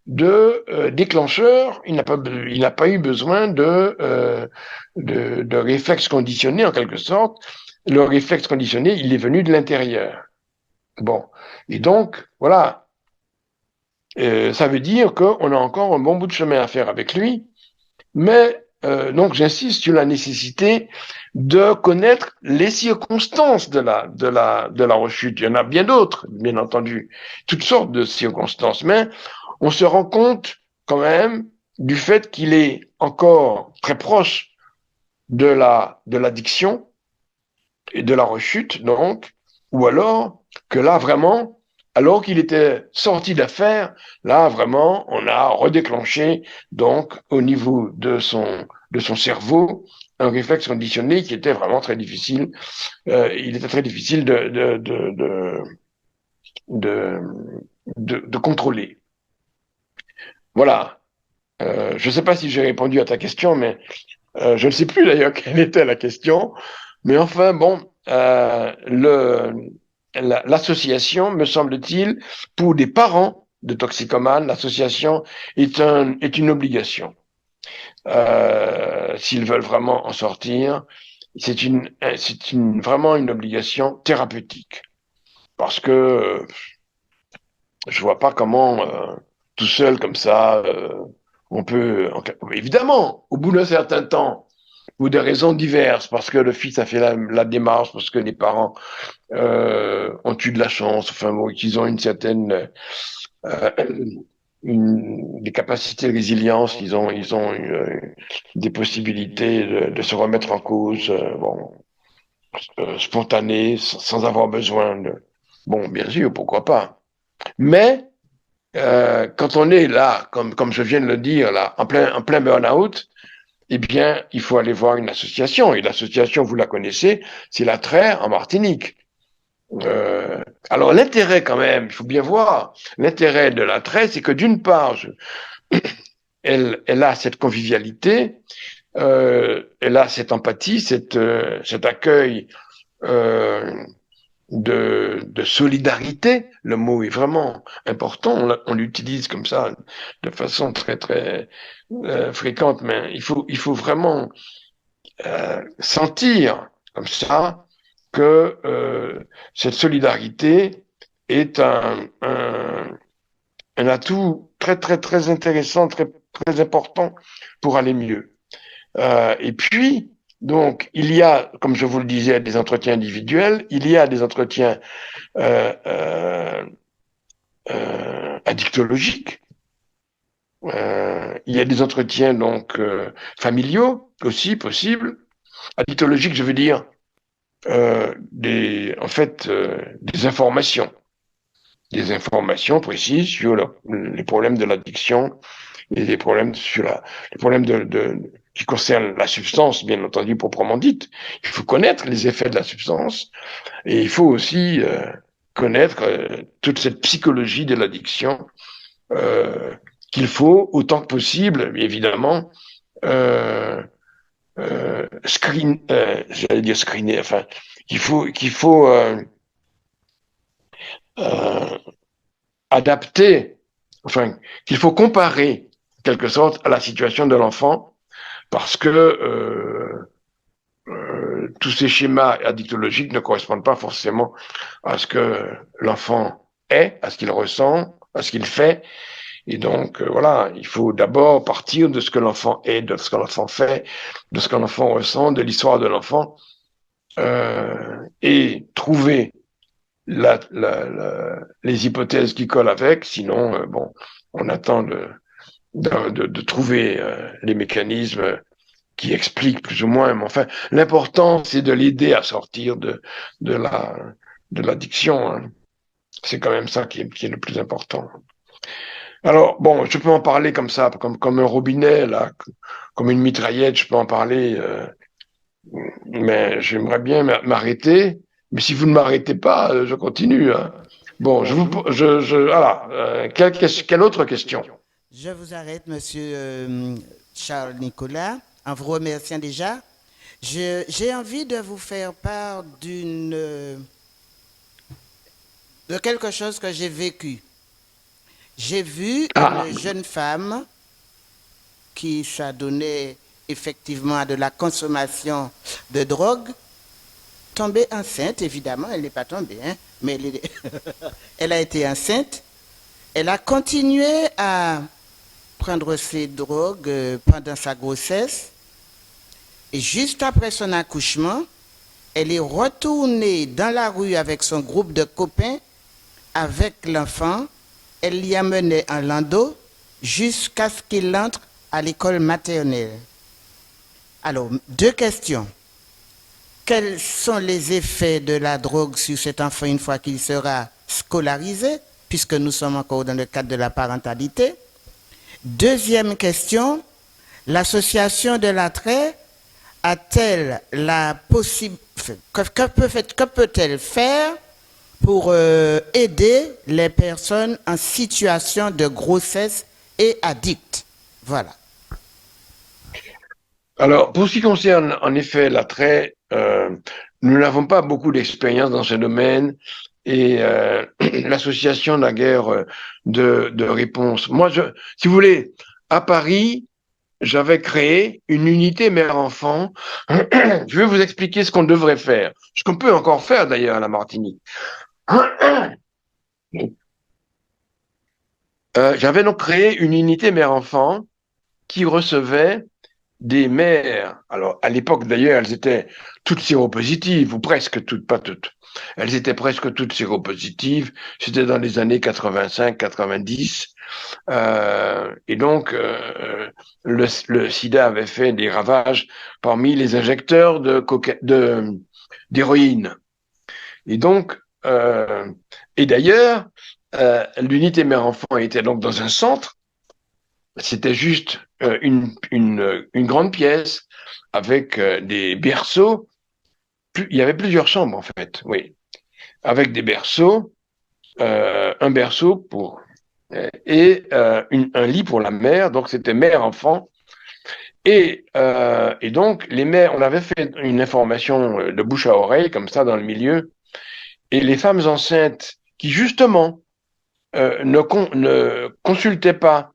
de déclencheur, il n'a pas eu besoin de réflexe conditionné en quelque sorte. Le réflexe conditionné, il est venu de l'intérieur. Bon, et donc voilà, ça veut dire qu'on a encore un bon bout de chemin à faire avec lui, mais donc j'insiste sur la nécessité de connaître les circonstances de la rechute. Il y en a bien d'autres, bien entendu, toutes sortes de circonstances, mais on se rend compte quand même du fait qu'il est encore très proche de l'addiction et de la rechute, donc, ou alors que là vraiment, alors qu'il était sorti d'affaires, là vraiment, on a redéclenché donc au niveau de son cerveau un réflexe conditionné qui était vraiment très difficile. Il était très difficile de, de contrôler. Voilà. Je ne sais pas si j'ai répondu à ta question, mais je ne sais plus d'ailleurs quelle était la question. Mais enfin, bon, l'association, me semble-t-il, pour des parents de toxicomanes, l'association est une obligation. S'ils veulent vraiment en sortir, vraiment une obligation thérapeutique. Parce que je vois pas comment tout seul comme ça, on peut. Évidemment, au bout d'un certain temps, pour des raisons diverses, parce que le fils a fait la démarche, parce que les parents ont eu de la chance, enfin bon, qu'ils ont une certaine euh, des capacités de résilience, ils ont des possibilités de se remettre en cause, bon, spontanées, sans avoir besoin de. Bon, bien sûr, pourquoi pas. Mais quand on est là, comme je viens de le dire, là, en plein burn-out, eh bien, il faut aller voir une association. Et l'association, vous la connaissez, c'est la TRAI en Martinique. Alors l'intérêt quand même, il faut bien voir, l'intérêt de la TRAI, c'est que d'une part, elle a cette convivialité, elle a cette empathie, cet accueil euh, de solidarité. Le mot est vraiment important. On l'utilise comme ça de façon très très fréquente, mais il faut vraiment sentir comme ça que cette solidarité est un atout très très très intéressant, très très important pour aller mieux. Et puis, donc, il y a, comme je vous le disais, des entretiens individuels, il y a des entretiens euh, euh, addictologiques, il y a des entretiens donc familiaux aussi possibles. Addictologiques, je veux dire en fait, des informations précises sur les problèmes de l'addiction et les problèmes les problèmes qui concernent la substance, bien entendu, proprement dite. Il faut connaître les effets de la substance et il faut aussi connaître toute cette psychologie de l'addiction qu'il faut autant que possible, évidemment, euh, j'allais dire screener, enfin, qu'il faut euh, adapter, enfin, qu'il faut comparer, en quelque sorte, à la situation de l'enfant parce que tous ces schémas addictologiques ne correspondent pas forcément à ce que l'enfant est, à ce qu'il ressent, à ce qu'il fait. Et donc, voilà, il faut d'abord partir de ce que l'enfant est, de ce que l'enfant fait, de ce que l'enfant ressent, de l'histoire de l'enfant, et trouver les hypothèses qui collent avec. Sinon, bon, on attend de trouver les mécanismes qui expliquent plus ou moins. Mais enfin, l'important, c'est de l'aider à sortir de la, de l'addiction, hein. C'est quand même ça qui est le plus important. Alors, bon, je peux en parler comme ça, comme un robinet, là, comme une mitraillette, je peux en parler, mais j'aimerais bien m'arrêter. Mais si vous ne m'arrêtez pas, je continue, hein. Bon, voilà. Quelle autre question? Je vous arrête, monsieur Charles Nicolas, en vous remerciant déjà. J'ai envie de vous faire part de quelque chose que j'ai vécu. J'ai vu Ah, une jeune femme qui s'adonnait effectivement à de la consommation de drogue, tomber enceinte, évidemment, elle n'est pas tombée, hein, mais elle a été enceinte. Elle a continué à prendre ses drogues pendant sa grossesse. Et juste après son accouchement, elle est retournée dans la rue avec son groupe de copains, avec l'enfant. Elle l'y a mené en landau jusqu'à ce qu'il entre à l'école maternelle. Alors, deux questions. Quels sont les effets de la drogue sur cet enfant une fois qu'il sera scolarisé, puisque nous sommes encore dans le cadre de la parentalité? Deuxième question, l'association de l'attrait a-t-elle la possibilité, que peut-elle faire pour aider les personnes en situation de grossesse et addictes? Voilà. alors, pour ce qui concerne en effet l'attrait, nous n'avons pas beaucoup d'expérience dans ce domaine et l'association n'a guère de réponse. Moi, si vous voulez, à Paris, j'avais créé une unité mère-enfant. Je vais vous expliquer ce qu'on devrait faire, ce qu'on peut encore faire d'ailleurs à la Martinique. J'avais donc créé une unité mère-enfant qui recevait des mères. Alors, à l'époque, d'ailleurs, elles étaient toutes séropositives, ou presque toutes, pas toutes. Elles étaient presque toutes séropositives. C'était dans les années 85-90. Et donc, le sida avait fait des ravages parmi les injecteurs d'héroïne. Et donc, et d'ailleurs, l'unité mère-enfant était donc dans un centre. C'était juste une grande pièce avec des berceaux. Il y avait plusieurs chambres, en fait, oui. Avec des berceaux, un berceau et un lit pour la mère. Donc, c'était mère-enfant. Et donc, les mères, on avait fait une information de bouche à oreille, comme ça, dans le milieu. Et les femmes enceintes qui, justement, ne consultaient pas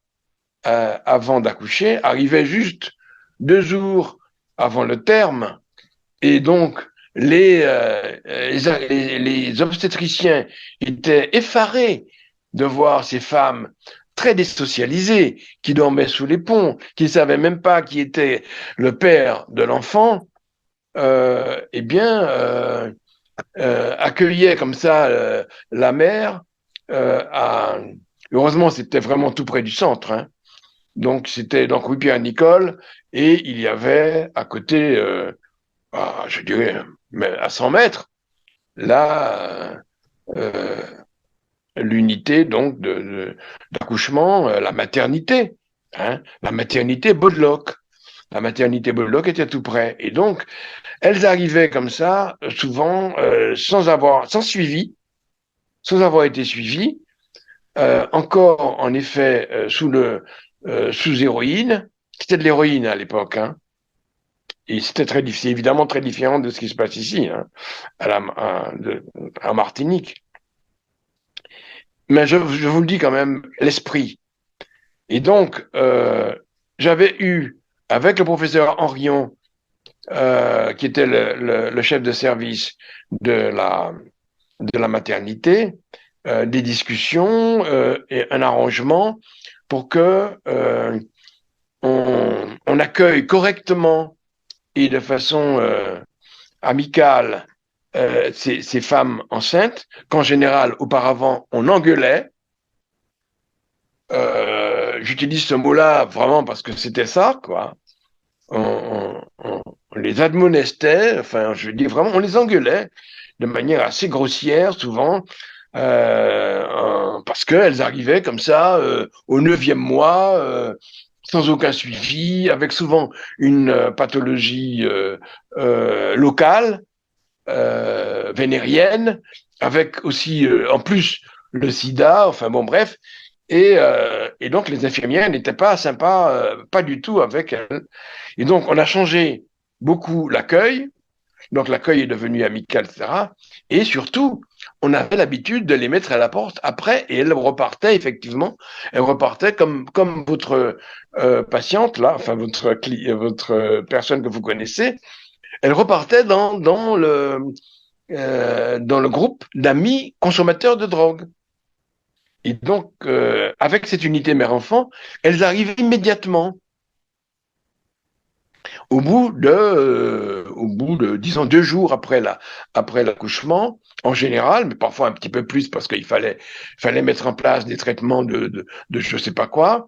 avant d'accoucher, arrivaient juste 2 jours avant le terme. Et donc, les obstétriciens étaient effarés de voir ces femmes très désocialisées, qui dormaient sous les ponts, qui ne savaient même pas qui était le père de l'enfant, eh bien, accueillaient comme ça la mère. Heureusement, c'était vraiment tout près du centre, hein. Donc, c'était donc rue Pierre-Nicole, et il y avait à côté, je dirais, mais à 100 mètres, là, l'unité donc d'accouchement, la maternité, hein, la maternité Baudeloc. La maternité Baudeloc était tout près. Et donc, elles arrivaient comme ça, souvent sans suivi, sans avoir été suivies, encore en effet sous héroïne. C'était de l'héroïne à l'époque, hein. Et c'était très difficile, évidemment très différent de ce qui se passe ici, hein, à Martinique. Mais je vous le dis quand même, l'esprit. Et donc, j'avais eu avec le professeur Henrion, qui était le chef de service de la maternité, des discussions et un arrangement pour que on accueille correctement et de façon amicale ces femmes enceintes, qu'en général, auparavant, on engueulait. J'utilise ce mot-là vraiment parce que c'était ça, quoi. On les admonestait, enfin, je veux dire vraiment, on les engueulait de manière assez grossière, souvent, parce qu'elles arrivaient comme ça au 9e mois, sans aucun suivi, avec souvent une pathologie locale, vénérienne, avec aussi, en plus, le sida, enfin bon, bref. Et donc, les infirmières n'étaient pas sympas, pas du tout avec elles. Et donc, on a changé beaucoup l'accueil. Donc, l'accueil est devenu amical, etc. Et surtout, on avait l'habitude de les mettre à la porte après et elles repartaient, effectivement. Elles repartaient comme votre patiente, là, enfin, votre personne que vous connaissez. Elles repartaient dans le groupe d'amis consommateurs de drogue. Et donc, avec cette unité mère-enfant, elles arrivent immédiatement. Au bout de, disons, 2 jours après l'accouchement, en général, mais parfois un petit peu plus parce qu'il fallait mettre en place des traitements de je sais pas quoi,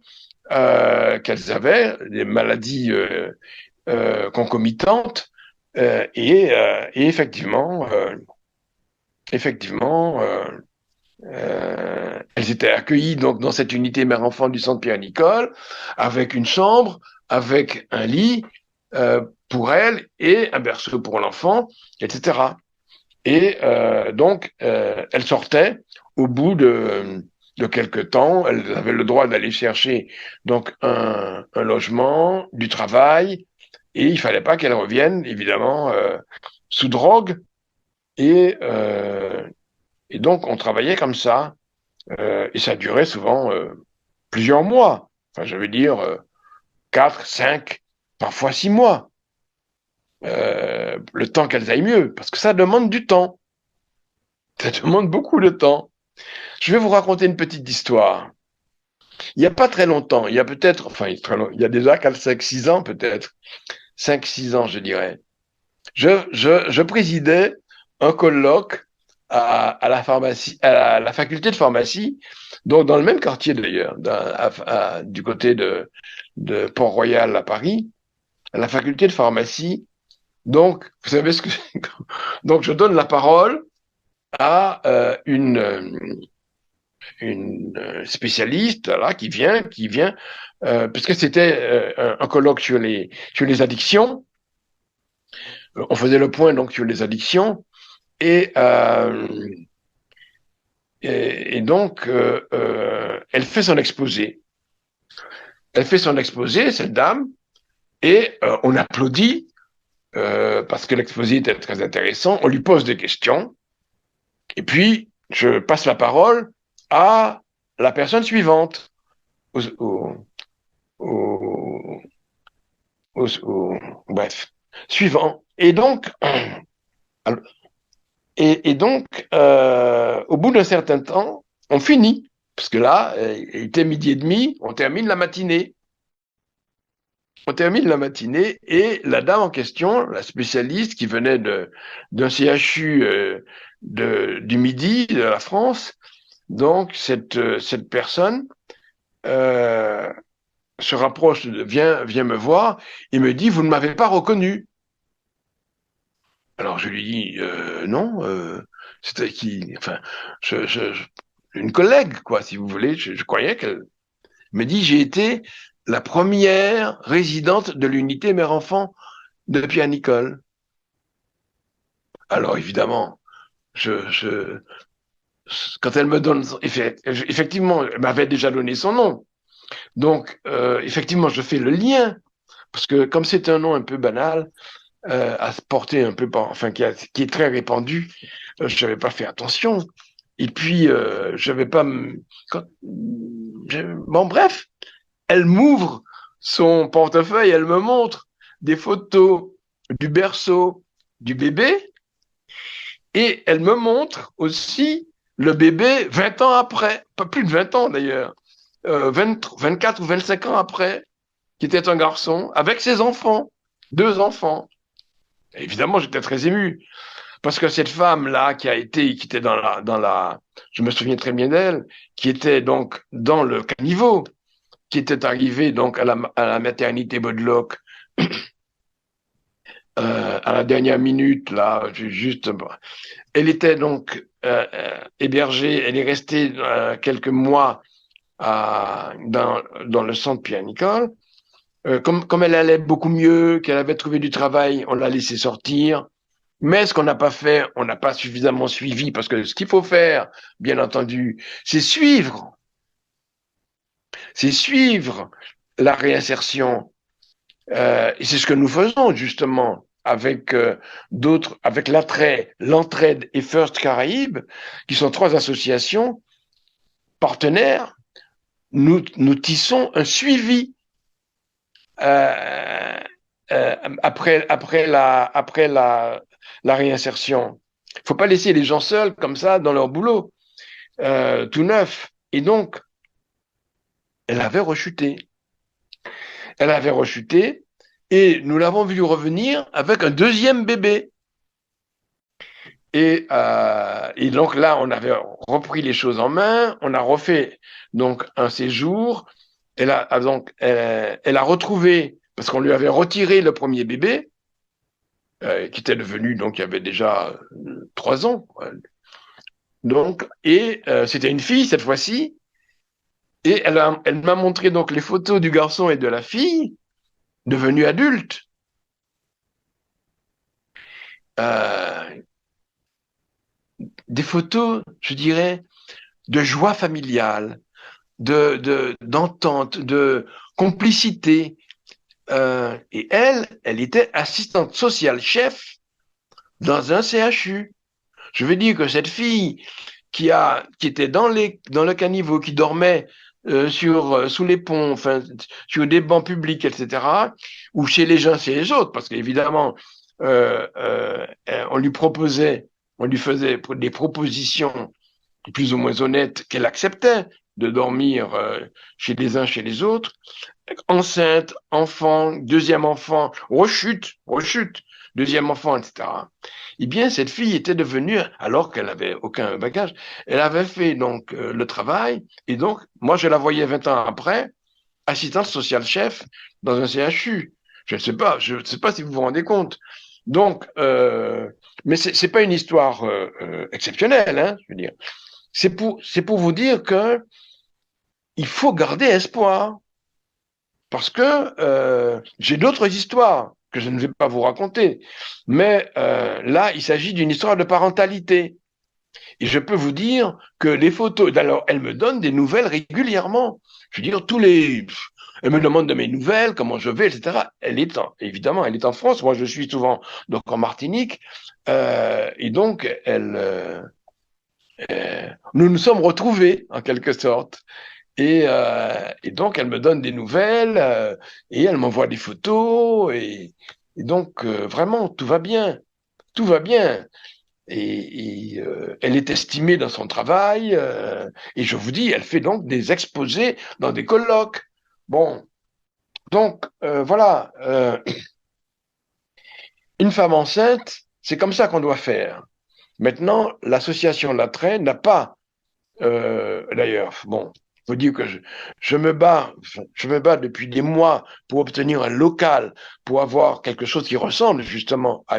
qu'elles avaient, des maladies concomitantes, et effectivement, elles étaient accueillies donc dans cette unité mère-enfant du centre Pierre-Nicole, avec une chambre, avec un lit pour elles et un berceau pour l'enfant, etc. Et donc, elles sortaient au bout de quelques temps. Elles avaient le droit d'aller chercher donc un logement, du travail, et il fallait pas qu'elles reviennent, évidemment, sous drogue. Et, euh, et donc, on travaillait comme ça. Et ça durait souvent plusieurs mois. Enfin, je veux dire 4, 5, parfois 6 mois. Le temps qu'elles aillent mieux, parce que ça demande du temps. Ça demande beaucoup de temps. Je vais vous raconter une petite histoire. Il n'y a pas très longtemps, il y a peut-être, enfin, il y a déjà 4, 5, 6 ans peut-être, 5, 6 ans je dirais, je présidais un colloque à la pharmacie, à la faculté de pharmacie, donc dans le même quartier d'ailleurs, du côté de Port-Royal à Paris, à la faculté de pharmacie. Donc, vous savez ce que donc je donne la parole à une spécialiste là qui vient puisque c'était un colloque sur les addictions. On faisait le point donc sur les addictions et donc, elle fait son exposé. Elle fait son exposé, cette dame, et on applaudit parce que l'exposé était très intéressant. On lui pose des questions, et puis je passe la parole à la personne suivante, au, au, au, bref, suivant. Et donc, au bout d'un certain temps, on finit. Parce que là, il était 12h30, on termine la matinée. On termine la matinée et la dame en question, la spécialiste qui venait d'un CHU du Midi, de la France, donc cette personne se rapproche, vient me voir et me dit, vous ne m'avez pas reconnu. Alors je lui dis, non, c'était qui, enfin, une collègue, quoi, si vous voulez, je croyais qu'elle me dit, j'ai été la première résidente de l'unité mère-enfant de Pierre-Nicole. Alors évidemment, je, quand elle me donne, effectivement, elle m'avait déjà donné son nom. Donc, effectivement, je fais le lien, parce que comme c'est un nom un peu banal, à se porter un peu, enfin, qui est très répandu, je n'avais pas fait attention. Et puis, je n'avais pas... Bon, bref, elle m'ouvre son portefeuille, elle me montre des photos du berceau du bébé et elle me montre aussi le bébé 20 ans après, pas plus de 20 ans d'ailleurs, 24 ou 25 ans après, qui était un garçon avec ses enfants, 2 enfants. Et évidemment, j'étais très ému parce que cette femme-là qui était je me souviens très bien d'elle, qui était donc dans le caniveau, qui était arrivée donc à la maternité Bodlock à la dernière minute, là, juste. Elle était donc hébergée, elle est restée quelques mois dans le centre Pierre-Nicole. Comme elle allait beaucoup mieux, qu'elle avait trouvé du travail, on l'a laissée sortir. Mais ce qu'on n'a pas fait, on n'a pas suffisamment suivi, parce que ce qu'il faut faire, bien entendu, c'est suivre la réinsertion. Et c'est ce que nous faisons justement avec avec l'Entraide et First Caraïbes, qui sont 3 associations partenaires. Nous tissons un suivi euh, après la réinsertion. Il ne faut pas laisser les gens seuls comme ça dans leur boulot, tout neuf. Et donc, elle avait rechuté. Elle avait rechuté et nous l'avons vu revenir avec un deuxième bébé. Et donc là, on avait repris les choses en main, on a refait donc un séjour. Elle a retrouvé, parce qu'on lui avait retiré le premier bébé, qui était devenu, donc il y avait déjà 3 ans. Donc, c'était une fille cette fois-ci, et elle m'a montré donc les photos du garçon et de la fille devenus adultes. Euh, des photos, je dirais, de joie familiale, d'entente, de complicité. Et elle était assistante sociale chef dans un CHU. Je veux dire que cette fille qui était dans le caniveau, qui dormait sous les ponts, enfin, sur des bancs publics, etc., ou chez les uns, chez les autres, parce qu'évidemment, on on lui faisait des propositions plus ou moins honnêtes qu'elle acceptait de dormir chez les uns, chez les autres. Enceinte, enfant, deuxième enfant, rechute, deuxième enfant, etc. Eh bien, cette fille était devenue, alors qu'elle n'avait aucun bagage, elle avait fait donc le travail, et donc, moi, je la voyais 20 ans après, assistante sociale chef dans un CHU. Je ne sais pas si vous vous rendez compte. Donc, mais c'est pas une histoire exceptionnelle, hein, je veux dire. C'est pour vous dire que il faut garder espoir. Parce que j'ai d'autres histoires que je ne vais pas vous raconter. Mais là, il s'agit d'une histoire de parentalité. Et je peux vous dire que les photos, alors elle me donne des nouvelles régulièrement. Je veux dire, elle me demande de mes nouvelles, comment je vais, etc. Évidemment, elle est en France. Moi, je suis souvent donc en Martinique. Et donc, nous nous sommes retrouvés en quelque sorte. Et donc, elle me donne des nouvelles et elle m'envoie des photos. Et donc, vraiment, tout va bien. Tout va bien. Elle est estimée dans son travail. Et je vous dis, elle fait donc des exposés dans des colloques. Bon, donc, voilà. Une femme enceinte, c'est comme ça qu'on doit faire. Maintenant, l'association La Traîne n'a pas d'ailleurs, bon, faut dire que je me bats depuis des mois pour obtenir un local, pour avoir quelque chose qui ressemble justement à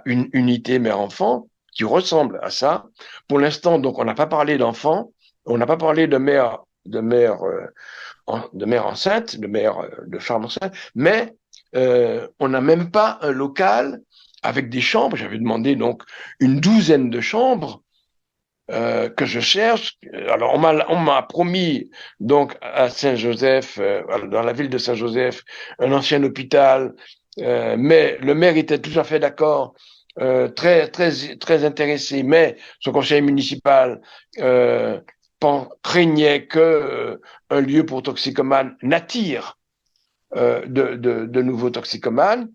une unité mère-enfant, qui ressemble à ça. Pour l'instant, donc, on n'a pas parlé d'enfants, on n'a pas parlé de mère enceinte, de femme enceinte, mais on n'a même pas un local avec des chambres. J'avais demandé donc une douzaine de chambres que je cherche. Alors, on m'a promis, donc, à Saint-Joseph, dans la ville de Saint-Joseph, un ancien hôpital, mais le maire était tout à fait d'accord, très intéressé, mais son conseil municipal craignait que un lieu pour toxicomanes n'attire de nouveaux toxicomanes,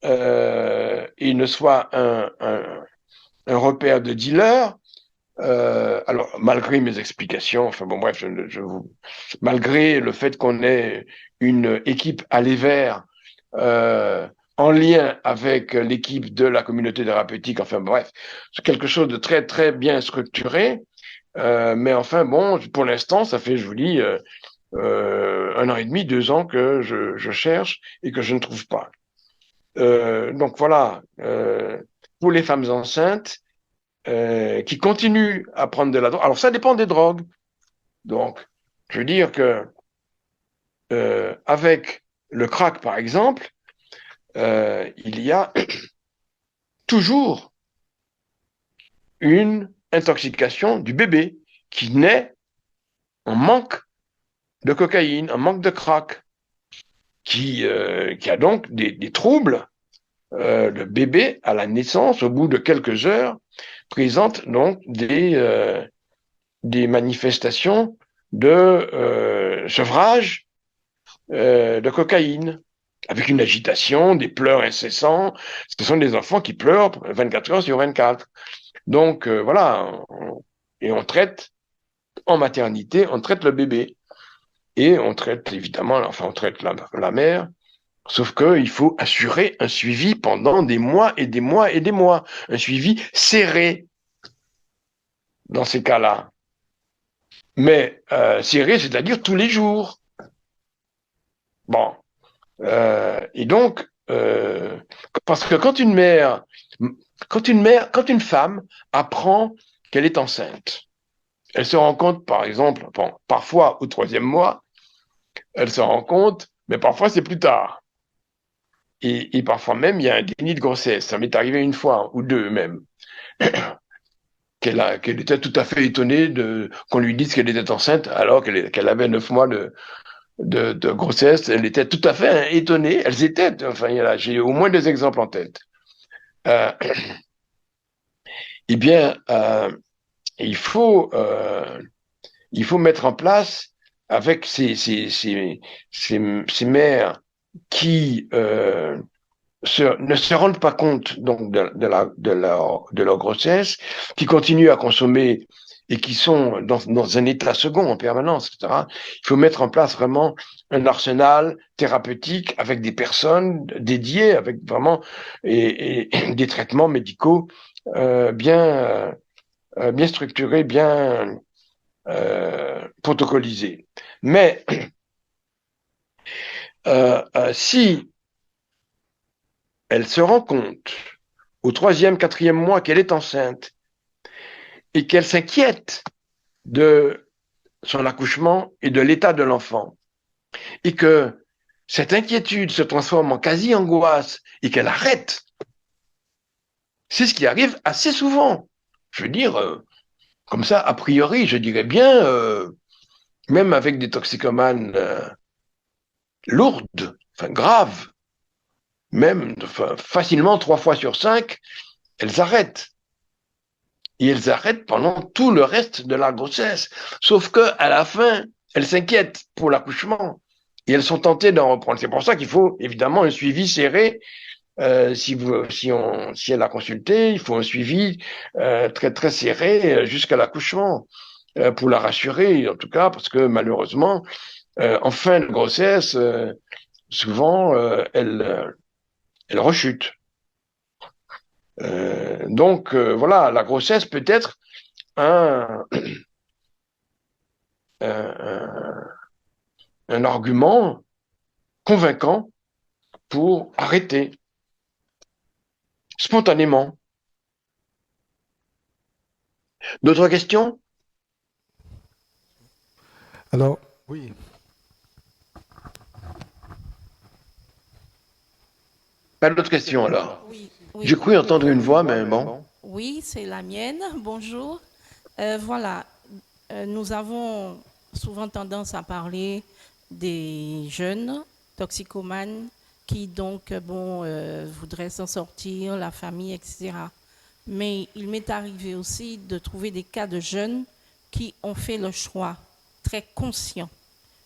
il ne soit un repère de dealers. Alors, malgré mes explications, enfin bon, bref, malgré le fait qu'on ait une équipe à l'Evert en lien avec l'équipe de la communauté thérapeutique, enfin bref, c'est quelque chose de très, très bien structuré. Mais enfin, bon, pour l'instant, ça fait, je vous dis, 1 an et demi, 2 ans que je cherche et que je ne trouve pas. Donc voilà, pour les femmes enceintes qui continuent à prendre de la drogue. Alors ça dépend des drogues. Donc, je veux dire que avec le crack, par exemple, il y a toujours une intoxication du bébé qui naît en manque de cocaïne, en manque de crack, qui a donc des troubles. Le bébé, à la naissance, au bout de quelques heures, présente donc des manifestations de sevrage de cocaïne, avec une agitation, des pleurs incessants. Ce sont des enfants qui pleurent 24 heures sur 24. Donc voilà, et on traite en maternité, on traite le bébé. Et on traite évidemment, enfin on traite la mère, sauf qu'il faut assurer un suivi pendant des mois et des mois et des mois, un suivi serré dans ces cas-là. Mais serré, c'est-à-dire tous les jours. Bon, et donc, parce que quand une femme apprend qu'elle est enceinte, elle se rend compte, par exemple, bon, parfois au 3e mois, elle se rend compte, mais parfois c'est plus tard. Et parfois même, il y a un déni de grossesse. Ça m'est arrivé une fois, ou deux même, qu'elle était tout à fait étonnée qu'on lui dise qu'elle était enceinte alors qu'elle avait 9 mois de grossesse. Elle était tout à fait étonnée. Elles étaient, enfin, j'ai au moins 2 exemples en tête. Euh, eh bien, il faut mettre en place avec ces mères qui ne se rendent pas compte donc de leur grossesse, qui continuent à consommer et qui sont dans un état second en permanence, etc. Il faut mettre en place vraiment un arsenal thérapeutique avec des personnes dédiées, avec vraiment et des traitements médicaux bien structurés, bien protocolisés. Mais si elle se rend compte au 3e, 4e mois qu'elle est enceinte et qu'elle s'inquiète de son accouchement et de l'état de l'enfant, et que cette inquiétude se transforme en quasi-angoisse et qu'elle arrête, c'est ce qui arrive assez souvent. Je veux dire, comme ça, a priori, je dirais bien, même avec des toxicomanes lourdes, enfin graves, même facilement 3 fois sur 5, elles arrêtent. Et elles arrêtent pendant tout le reste de la grossesse. Sauf qu'à la fin, elles s'inquiètent pour l'accouchement et elles sont tentées d'en reprendre. C'est pour ça qu'il faut évidemment un suivi serré. Si elle a consulté, il faut un suivi très très serré jusqu'à l'accouchement pour la rassurer, en tout cas, parce que malheureusement, en fin de grossesse, souvent, elle rechute. Donc voilà, la grossesse peut être un, un, un argument convaincant pour arrêter spontanément. D'autres questions? Alors, oui. Pas d'autres questions alors? Oui, J'ai oui, cru entendre une voix, mais bon. oui, c'est la mienne. Bonjour. Voilà, nous avons souvent tendance à parler des jeunes toxicomanes qui donc voudraient s'en sortir, la famille, etc. Mais il m'est arrivé aussi de trouver des cas de jeunes qui ont fait le choix très conscient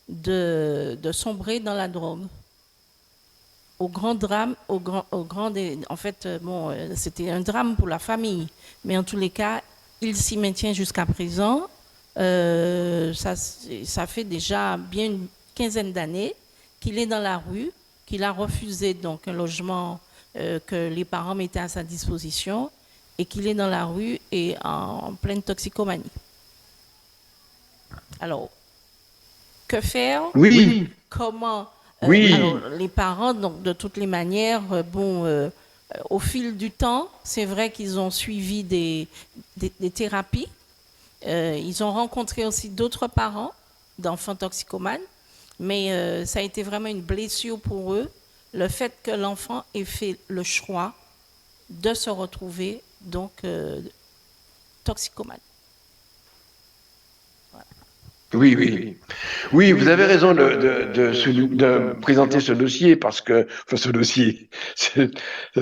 de sombrer dans la drogue. au grand drame, en fait, bon, c'était un drame pour la famille, mais en tous les cas, il s'y maintient jusqu'à présent. Ça fait déjà bien une quinzaine d'années qu'il est dans la rue, qu'il a refusé donc un logement que les parents mettaient à sa disposition et qu'il est dans la rue et en pleine toxicomanie. Alors, que faire? Oui, Comment oui, alors, les parents, donc, de toutes les manières, au fil du temps, c'est vrai qu'ils ont suivi des thérapies. Ils ont rencontré aussi d'autres parents d'enfants toxicomanes, mais ça a été vraiment une blessure pour eux, le fait que l'enfant ait fait le choix de se retrouver donc toxicomane. oui, oui. Oui, vous avez raison de présenter ce dossier ce dossier, cette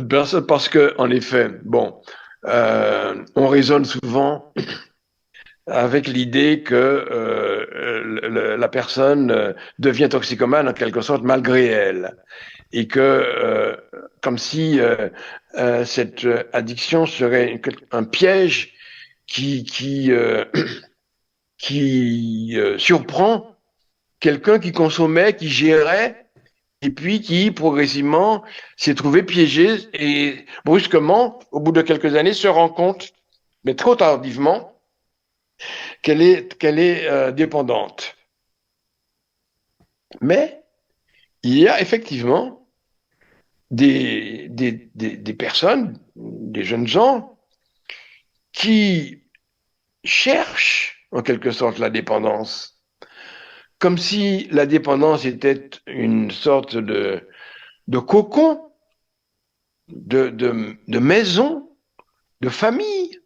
personne, parce que, en effet, bon, on raisonne souvent avec l'idée que la personne devient toxicomane en quelque sorte malgré elle, et que comme si cette addiction serait un piège qui surprend quelqu'un qui consommait, qui gérait, et puis qui progressivement s'est trouvé piégé et brusquement, au bout de quelques années, se rend compte, mais trop tardivement, qu'elle est dépendante. Mais il y a effectivement des personnes, des jeunes gens, qui cherchent en quelque sorte la dépendance, comme si la dépendance était une sorte de cocon, de maison, de famille.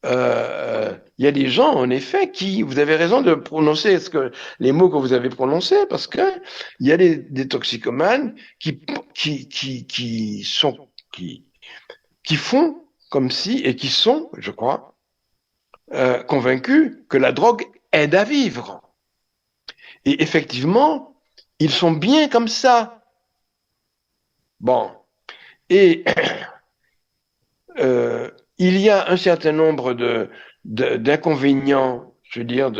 Il y a des gens, en effet, vous avez raison de prononcer les mots que vous avez prononcés, parce que il y a des toxicomanes qui font comme si, et qui sont, je crois, convaincus que la drogue aide à vivre. Et effectivement, ils sont bien comme ça. Bon. Et il y a un certain nombre d'inconvénients, je veux dire,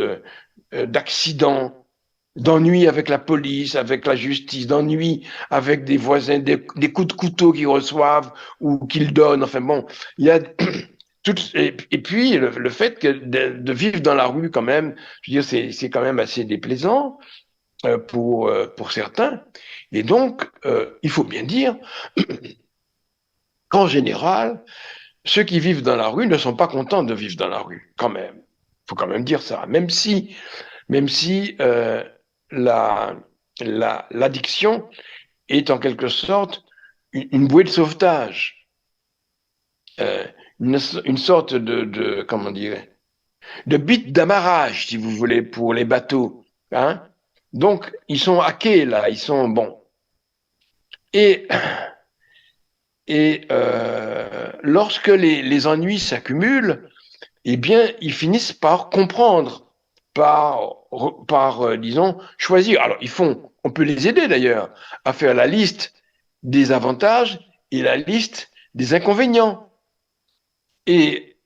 d'accidents, d'ennuis avec la police, avec la justice, d'ennuis avec des voisins, des coups de couteau qu'ils reçoivent ou qu'ils donnent. Enfin bon, il y a et puis le fait que de vivre dans la rue quand même, je veux dire, c'est quand même assez déplaisant pour certains. Et donc, il faut bien dire qu'en général, ceux qui vivent dans la rue ne sont pas contents de vivre dans la rue, quand même. Il faut quand même dire ça. Même si l'addiction est en quelque sorte une bouée de sauvetage, une sorte comment dire, de bite d'amarrage, si vous voulez, pour les bateaux. Hein. Donc, ils sont hackés, là, ils sont bons. Et lorsque les ennuis s'accumulent, eh bien, ils finissent par comprendre, disons, choisir. Alors, on peut les aider d'ailleurs à faire la liste des avantages et la liste des inconvénients. Et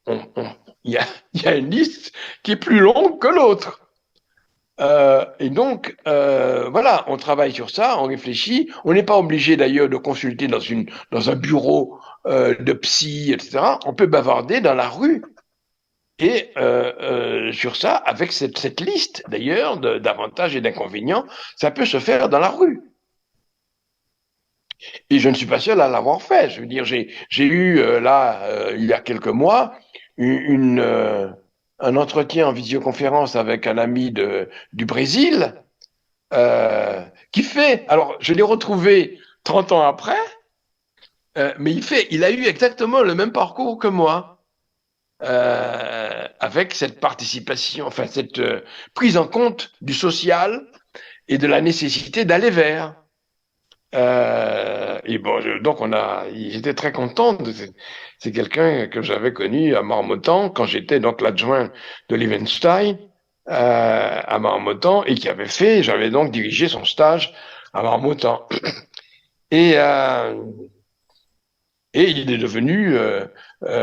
il y a une liste qui est plus longue que l'autre. Et donc, voilà, on travaille sur ça, on réfléchit. On n'est pas obligé d'ailleurs de consulter dans un bureau de psy, etc. On peut bavarder dans la rue. Et sur ça, avec cette liste d'ailleurs d'avantages et d'inconvénients, ça peut se faire dans la rue. Et je ne suis pas seul à l'avoir fait. Je veux dire, j'ai eu il y a quelques mois, un entretien en visioconférence avec un ami du Brésil qui fait. Alors, je l'ai retrouvé 30 ans après, mais il a eu exactement le même parcours que moi. Avec cette participation, enfin cette prise en compte du social et de la nécessité d'aller vers. Et bon, donc j'étais très content. C'est quelqu'un que j'avais connu à Marmottan quand j'étais donc l'adjoint de Liebenstein à Marmottan et j'avais donc dirigé son stage à Marmottan. Et, et il est devenu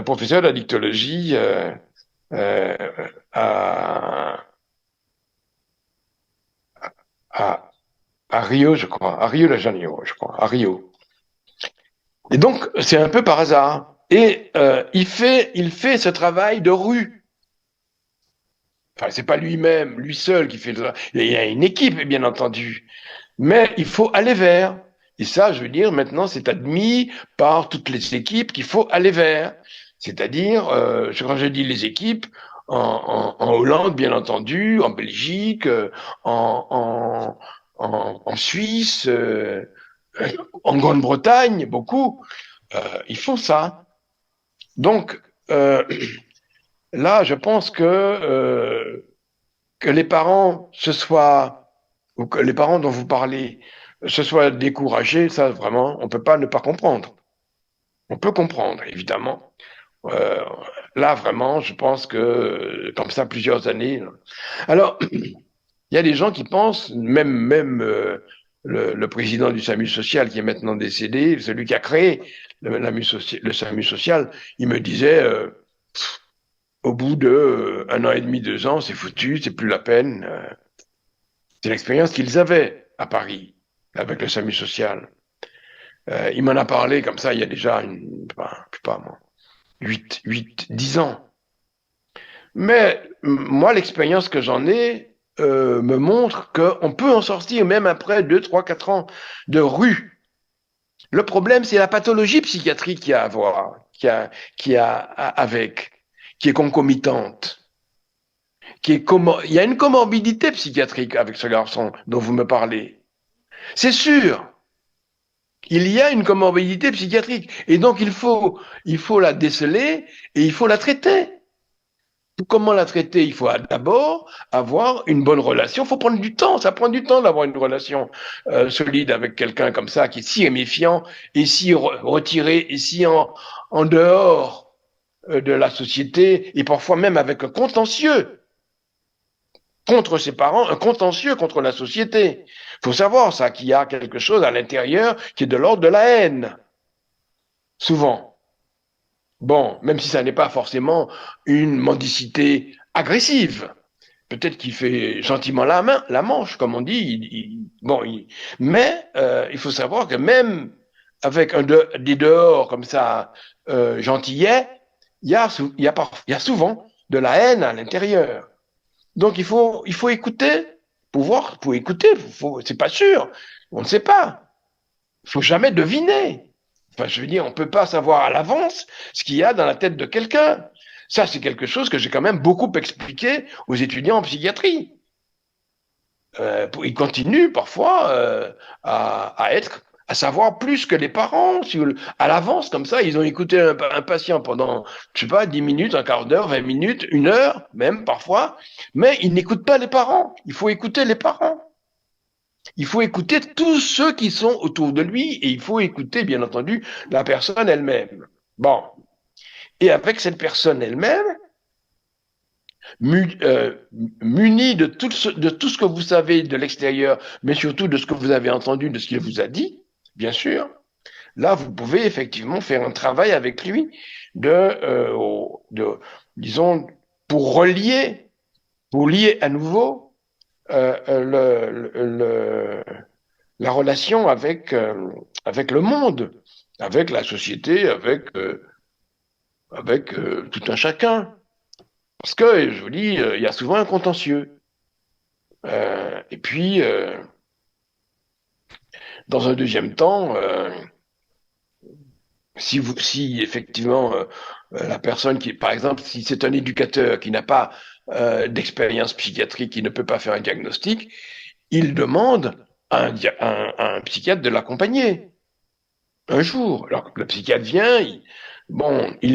professeur d'addictologie euh, à, à, à Rio, je crois, à Rio de Janeiro, je crois, à Rio. Et donc, c'est un peu par hasard. Et il fait ce travail de rue. Enfin, c'est pas lui-même, lui seul qui fait le travail. Il y a une équipe, bien entendu. Mais il faut aller vers. Et ça, je veux dire, maintenant, c'est admis par toutes les équipes qu'il faut aller vers. C'est-à-dire, quand je dis les équipes, en Hollande, bien entendu, en Belgique, en Suisse, en Grande-Bretagne, beaucoup, ils font ça. Donc, là, je pense que les parents se soient, ou que les parents dont vous parlez se soient découragés, ça vraiment, on peut pas ne pas comprendre. On peut comprendre, évidemment. Euh, Là, vraiment, je pense que comme ça, plusieurs années. Alors, il y a des gens qui pensent, même le président du SAMU social qui est maintenant décédé, celui qui a créé le SAMU social, il me disait, au bout de 1 an et demi, 2 ans, c'est foutu, c'est plus la peine. C'est l'expérience qu'ils avaient à Paris avec le SAMU social. Il m'en a parlé comme ça il y a déjà je sais pas moi, 10 ans. Mais moi, l'expérience que j'en ai me montre qu'on peut en sortir même après 2, 3, 4 ans de rue. Le problème, c'est la pathologie psychiatrique qu'il y a à voir, avec, qui est concomitante. Il y a une comorbidité psychiatrique avec ce garçon dont vous me parlez. C'est sûr, il y a une comorbidité psychiatrique. Et donc, il faut la déceler et il faut la traiter. Comment la traiter? Il faut d'abord avoir une bonne relation. Il faut prendre du temps. Ça prend du temps d'avoir une relation solide avec quelqu'un comme ça, qui est si méfiant et si retiré et si en dehors de la société et parfois même avec un contentieux contre ses parents, un contentieux contre la société. Il faut savoir ça, qu'il y a quelque chose à l'intérieur qui est de l'ordre de la haine, souvent. Bon, même si ça n'est pas forcément une mendicité agressive. Peut-être qu'il fait gentiment la manche, comme on dit. Mais il faut savoir que même avec des dehors comme ça, gentillets, il y a souvent de la haine à l'intérieur. Donc il faut écouter, pour écouter, c'est pas sûr, on ne sait pas. Il faut jamais deviner. Enfin, je veux dire, on peut pas savoir à l'avance ce qu'il y a dans la tête de quelqu'un. Ça, c'est quelque chose que j'ai quand même beaucoup expliqué aux étudiants en psychiatrie. Ils continuent parfois à savoir plus que les parents. À l'avance, comme ça, ils ont écouté un patient pendant, je sais pas, 10 minutes, un quart d'heure, 20 minutes, 1 heure, même parfois, mais ils n'écoutent pas les parents. Il faut écouter les parents. Il faut écouter tous ceux qui sont autour de lui et il faut écouter, bien entendu, la personne elle-même. Bon. Et avec cette personne elle-même, muni de tout ce que vous savez de l'extérieur, mais surtout de ce que vous avez entendu, de ce qu'il vous a dit, bien sûr, là, vous pouvez effectivement faire un travail avec lui disons, pour lier à nouveau la relation avec le monde, avec la société, avec tout un chacun. Parce que, je vous dis, il y a souvent un contentieux. Et puis, dans un deuxième temps, si effectivement la personne qui, par exemple, si c'est un éducateur qui n'a pas d'expérience psychiatrique, qui ne peut pas faire un diagnostic, il demande à un psychiatre de l'accompagner un jour. Alors le psychiatre vient, il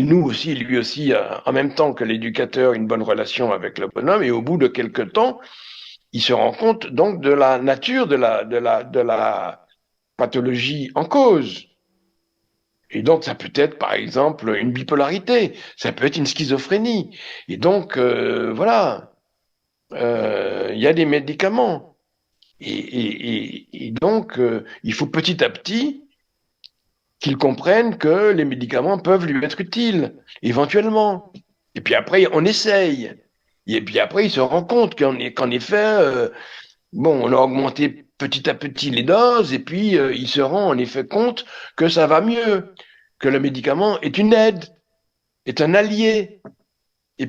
noue aussi, lui aussi, en même temps que l'éducateur, une bonne relation avec le bonhomme, et au bout de quelque temps, il se rend compte donc de la nature de la pathologie en cause. Et donc, ça peut être, par exemple, une bipolarité, ça peut être une schizophrénie. Et donc, voilà, il y a des médicaments. Et donc, il faut petit à petit qu'il comprenne que les médicaments peuvent lui être utiles, éventuellement. Et puis après, on essaye. Et puis après, il se rend compte qu'en effet, bon, on a augmenté petit à petit les doses, et puis il se rend en effet compte que ça va mieux, que le médicament est une aide, est un allié,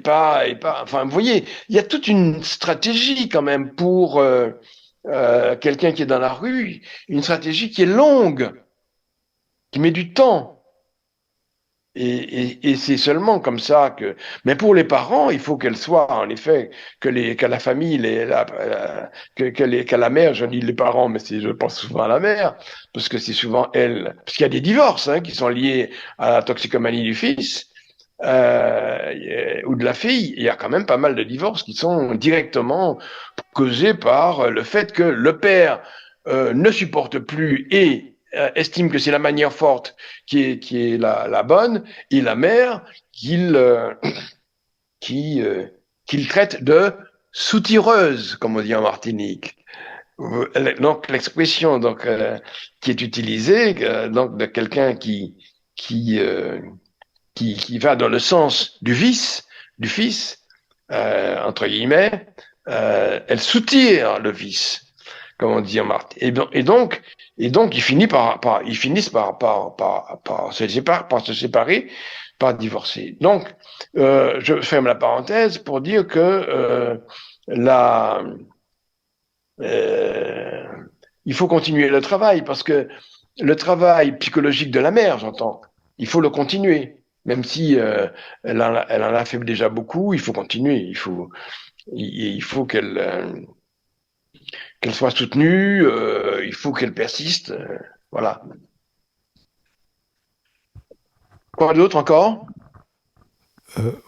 enfin, vous voyez, il y a toute une stratégie quand même pour quelqu'un qui est dans la rue, une stratégie qui est longue, qui met du temps. Et c'est seulement comme ça que. Mais pour les parents, il faut qu'elle soit, en effet, que la famille, que la mère, je dis les parents, mais je pense souvent à la mère, parce que c'est souvent elle. Parce qu'il y a des divorces qui sont liés à la toxicomanie du fils ou de la fille. Il y a quand même pas mal de divorces qui sont directement causés par le fait que le père ne supporte plus et estime que c'est la manière forte qui est la bonne, et la mère qui, qu'il traite de soutireuse, comme on dit en Martinique. Donc l'expression qui est utilisée donc de quelqu'un qui, euh, qui va dans le sens du vice, du fils, entre guillemets, elle soutire le vice, comme on dit en Martinique. Et donc, ils finissent par se séparer, par divorcer. Donc, je ferme la parenthèse pour dire que la, euh, il faut continuer le travail, parce que le travail psychologique de la mère, j'entends, il faut le continuer. Même si elle en a fait déjà beaucoup, il faut continuer. Il faut qu'elle soit soutenue, il faut qu'elle persiste. Voilà. Quoi d'autre encore?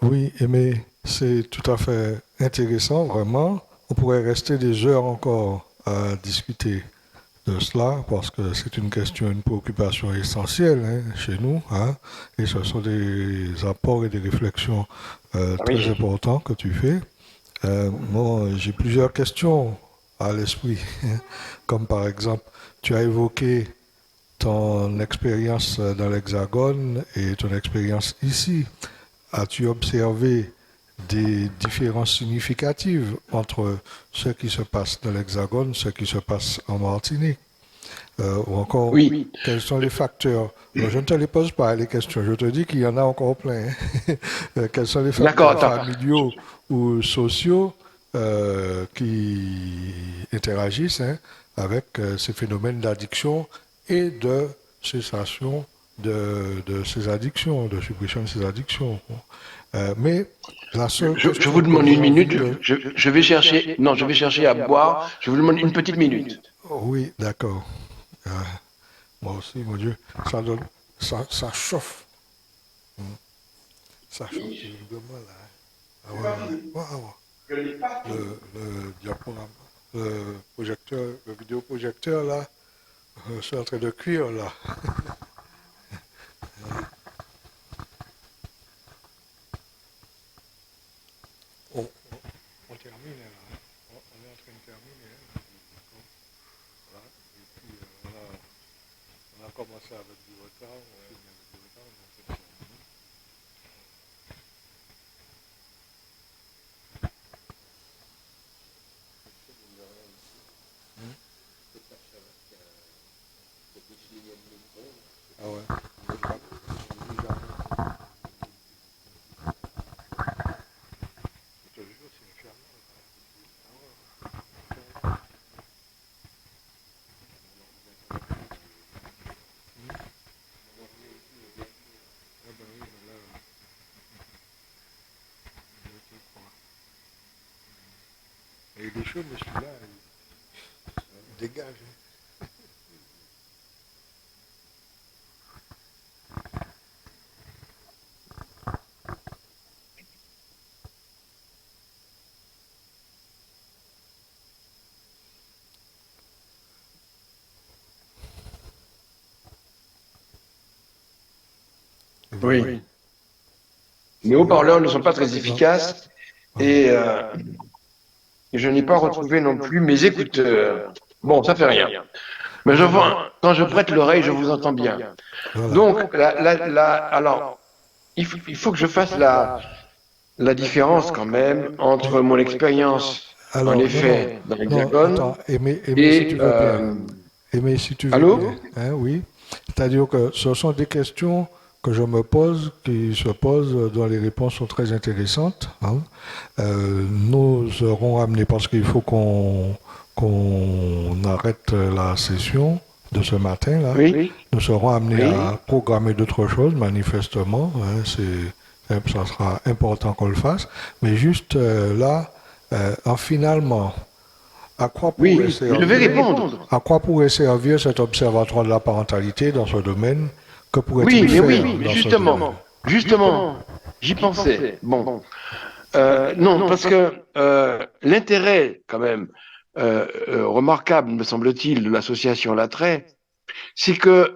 Oui, mais c'est tout à fait intéressant, vraiment. On pourrait rester des heures encore à discuter de cela parce que c'est une question, une préoccupation essentielle chez nous. Et ce sont des apports et des réflexions très Oui. importants que tu fais. Moi, j'ai plusieurs questions à l'esprit, comme par exemple, tu as évoqué ton expérience dans l'Hexagone et ton expérience ici. As-tu observé des différences significatives entre ce qui se passe dans l'Hexagone, ce qui se passe en Martinique? Ou encore, Oui. quels sont les facteurs? Alors, je ne te les pose pas les questions, je te dis qu'il y en a encore plein. Quels sont les D'accord, facteurs attends. familiaux ou sociaux qui interagissent avec ces phénomènes d'addiction et de cessation de ces addictions, de suppression de ces addictions? Mais la seule Je question vous que demande j'ai une envie minute. de... Je vais chercher. Non, je vais chercher à boire. Je vous demande une petite minute. Oh, oui, d'accord. Euh, Moi aussi, mon Dieu, ça donne, ça chauffe. Ça chauffe terriblement là. Ah ouais, ouais. Waouh. Le diaporama, le projecteur, le vidéoprojecteur là, je suis en train de cuire là. On termine là. On est en train de terminer. Voilà. Et puis on a commencé avec du retard, on finit avec du retard, on a fait terminer. Ah ouais. Je te jure, c'est infernal. Ah ben oui, mais là, je te crois. Et il est chaud, mais celui-là, il dégage. Voilà. Oui. Les haut-parleurs ne sont pas très efficaces et je n'ai pas retrouvé non plus mes écouteurs. Bon, ça fait rien. Mais quand je prête l'oreille, je vous entends bien. Voilà. Donc, alors, il faut que je fasse la différence quand même entre mon expérience, en Alors, effet, dans non, l'Hexagone attends, Aimé, si tu et... veux bien. Aimé, si tu veux allô? bien. Hein, oui. C'est-à-dire que ce sont des questions que je me pose, qui se posent, dont les réponses sont très intéressantes. Hein. Nous serons amenés, parce qu'il faut qu'on arrête la session de ce matin-là, Oui, nous serons amenés oui. à programmer d'autres choses, manifestement. Hein, ça sera important qu'on le fasse. Mais juste finalement, à quoi pourrait Oui, je vais répondre. à quoi pourrait servir cet observatoire de la parentalité dans ce domaine? Que pourrait-il Oui, mais faire oui, dans ce domaine? justement, j'y pensais. Bon, non, parce que l'intérêt, quand même, remarquable, me semble-t-il, de l'association Latrait, c'est que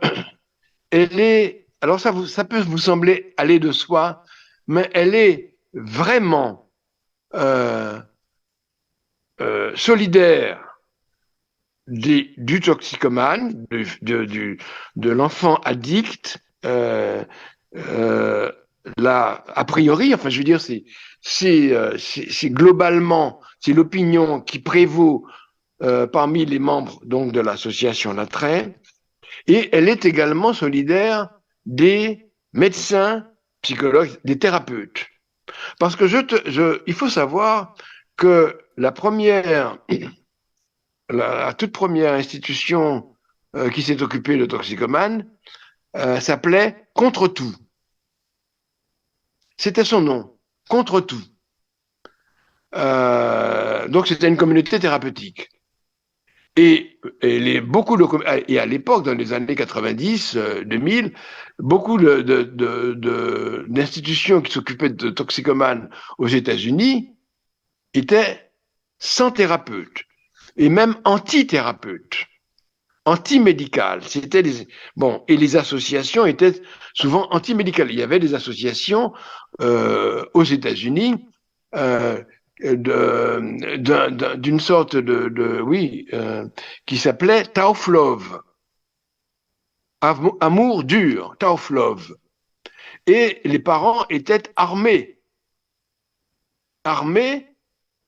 elle est, alors ça peut vous sembler aller de soi, mais elle est vraiment euh, solidaire du toxicomane, de l'enfant addict, euh, là, a priori, enfin, je veux dire, c'est globalement, c'est l'opinion qui prévaut parmi les membres donc de l'association Latrait, et elle est également solidaire des médecins, psychologues, des thérapeutes. Parce que il faut savoir que la toute première institution qui s'est occupée de toxicomanes s'appelait Contre tout. C'était son nom, Contre tout. Donc c'était une communauté thérapeutique. Et à l'époque, dans les années 90, 2000, beaucoup d'institutions qui s'occupaient de toxicomanes aux États-Unis étaient sans thérapeute et même anti-thérapeute, anti-médicales. Et les associations étaient souvent anti-médicales. Il y avait des associations aux États-Unis euh, d'une sorte qui s'appelait Tough Love, amour dur, Tough Love. Et les parents étaient armés. Armés,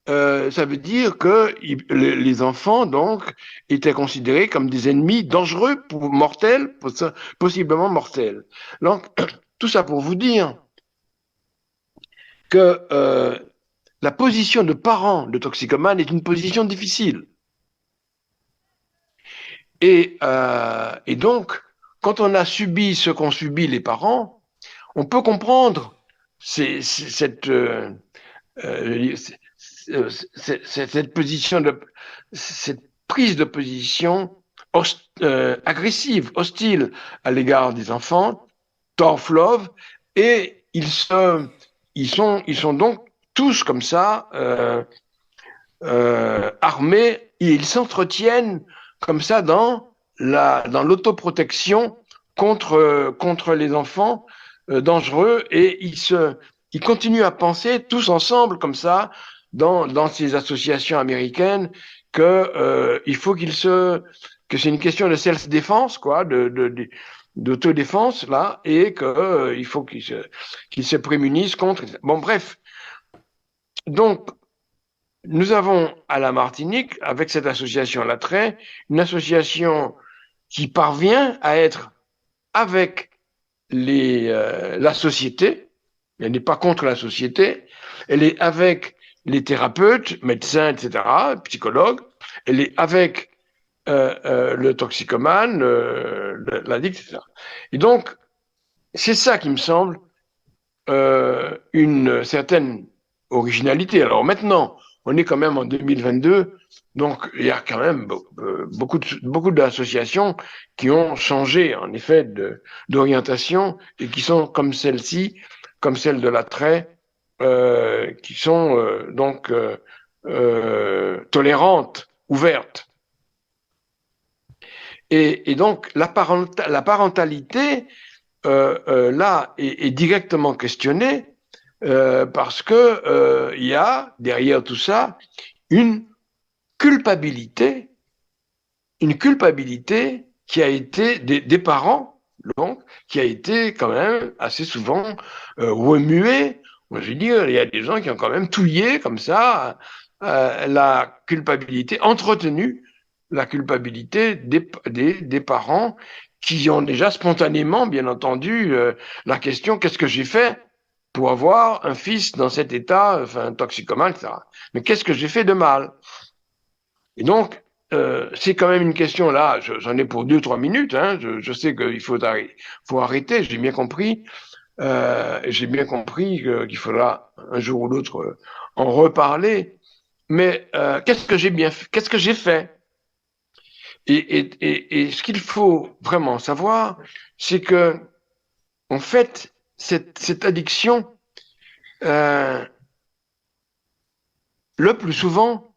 ça veut dire que les enfants, donc, étaient considérés comme des ennemis dangereux, mortels, possiblement mortels. Donc, tout ça pour vous dire que la position de parent de toxicomane est une position difficile. Et donc, quand on a subi ce qu'ont subi les parents, on peut comprendre cette position cette prise de position agressive, hostile à l'égard des enfants, tough love, et ils sont donc tous comme ça armés et ils s'entretiennent comme ça dans l'autoprotection contre les enfants dangereux et ils continuent à penser tous ensemble comme ça dans ces associations américaines il faut que c'est une question de self-défense quoi, d'autodéfense là et que il faut qu'ils se prémunissent contre. Bon bref, donc nous avons à la Martinique, avec cette association Latrait, une association qui parvient à être avec la société, elle n'est pas contre la société, elle est avec les thérapeutes, médecins, etc., psychologues, elle est avec le toxicomane, l'addict, etc. Et donc, c'est ça qui me semble une certaine originalité. Alors maintenant, on est quand même en 2022, donc il y a quand même beaucoup d'associations qui ont changé en effet d'orientation et qui sont comme celle-ci, comme celle de Latrait, qui sont tolérantes, ouvertes. Et donc la parentalité là est directement questionnée parce que il y a derrière tout ça une culpabilité une culpabilité qui a été des parents, donc, qui a été quand même assez souvent remuée. Moi, je veux dire, il y a des gens qui ont quand même touillé comme ça la culpabilité, entretenu la culpabilité des parents qui ont déjà spontanément, bien entendu, la question qu'est-ce que j'ai fait pour avoir un fils dans cet état, enfin toxicomane, etc. Mais qu'est-ce que j'ai fait de mal? Et donc, c'est quand même une question là, j'en ai pour 2-3 minutes, hein, je sais qu'il faut arrêter, j'ai bien compris qu'il faudra un jour ou l'autre en reparler, mais qu'est-ce que j'ai fait? Et ce qu'il faut vraiment savoir, c'est que, en fait, cette addiction, euh, le plus souvent,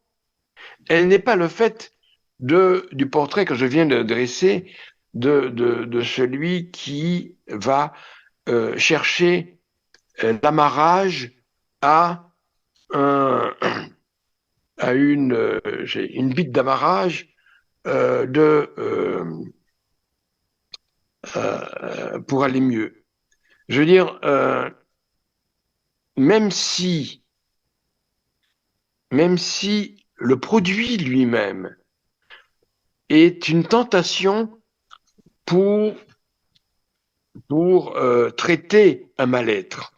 elle n'est pas le fait du portrait que je viens de dresser de celui qui va chercher l'amarrage à, un, à une bite d'amarrage pour aller mieux. Je veux dire, même si le produit lui-même est une tentation pour, traiter un mal-être,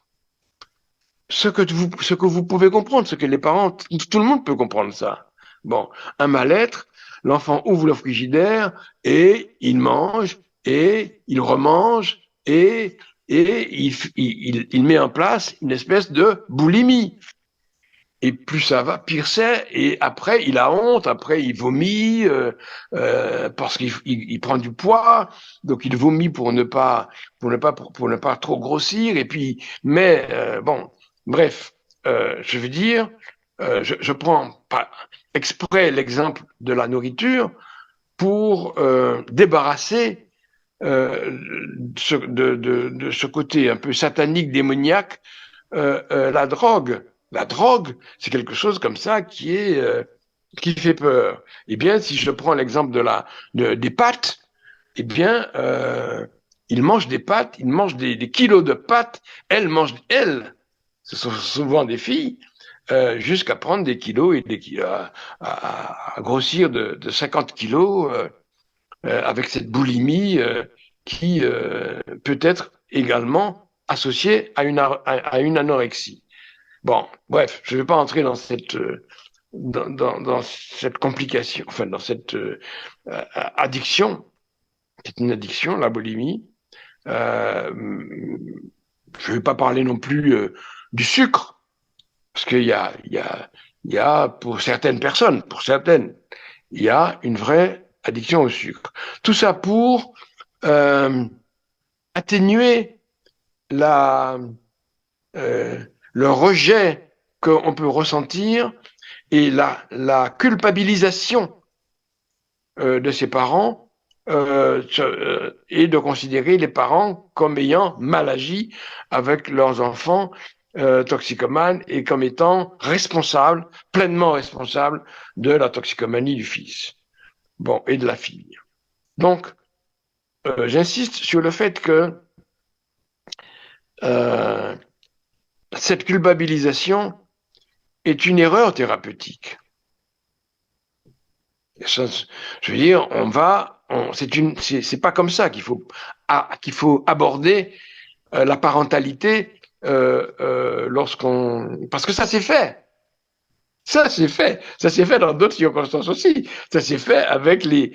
ce que vous pouvez comprendre, ce que les parents, tout le monde peut comprendre ça. Bon, un mal-être, l'enfant ouvre le frigidaire et il mange et il remange et il met en place une espèce de boulimie. Et plus ça va, pire c'est. Et après, il a honte, après il vomit parce qu'il prend du poids, donc il vomit pour ne pas trop grossir. Et puis, mais bon, bref, je veux dire, je prends pas exprès l'exemple de la nourriture pour débarrasser de ce côté un peu satanique, démoniaque, la drogue. La drogue, c'est quelque chose comme ça qui fait peur. Eh bien, si je prends l'exemple des pâtes, eh bien, ils mangent des pâtes, ils mangent des kilos de pâtes. Ce sont souvent des filles, jusqu'à prendre des kilos et des kilos, à grossir de 50 kilos avec cette boulimie qui peut être également associée à une anorexie. Bon, bref, je ne vais pas entrer dans dans cette complication, enfin dans cette addiction. C'est une addiction, la boulimie. Je ne vais pas parler non plus du sucre, parce il y a pour certaines personnes, il y a une vraie addiction au sucre. Tout ça pour euh, atténuer la, le rejet qu'on peut ressentir et la culpabilisation de ses parents et de considérer les parents comme ayant mal agi avec leurs enfants toxicomanes et comme étant responsables, pleinement responsables de la toxicomanie du fils, bon, et de la fille. Donc, j'insiste sur le fait que cette culpabilisation est une erreur thérapeutique. Je veux dire, c'est pas comme ça qu'il faut aborder la parentalité parce que ça s'est fait. Ça s'est fait. Ça s'est fait dans d'autres circonstances aussi. Ça s'est fait avec les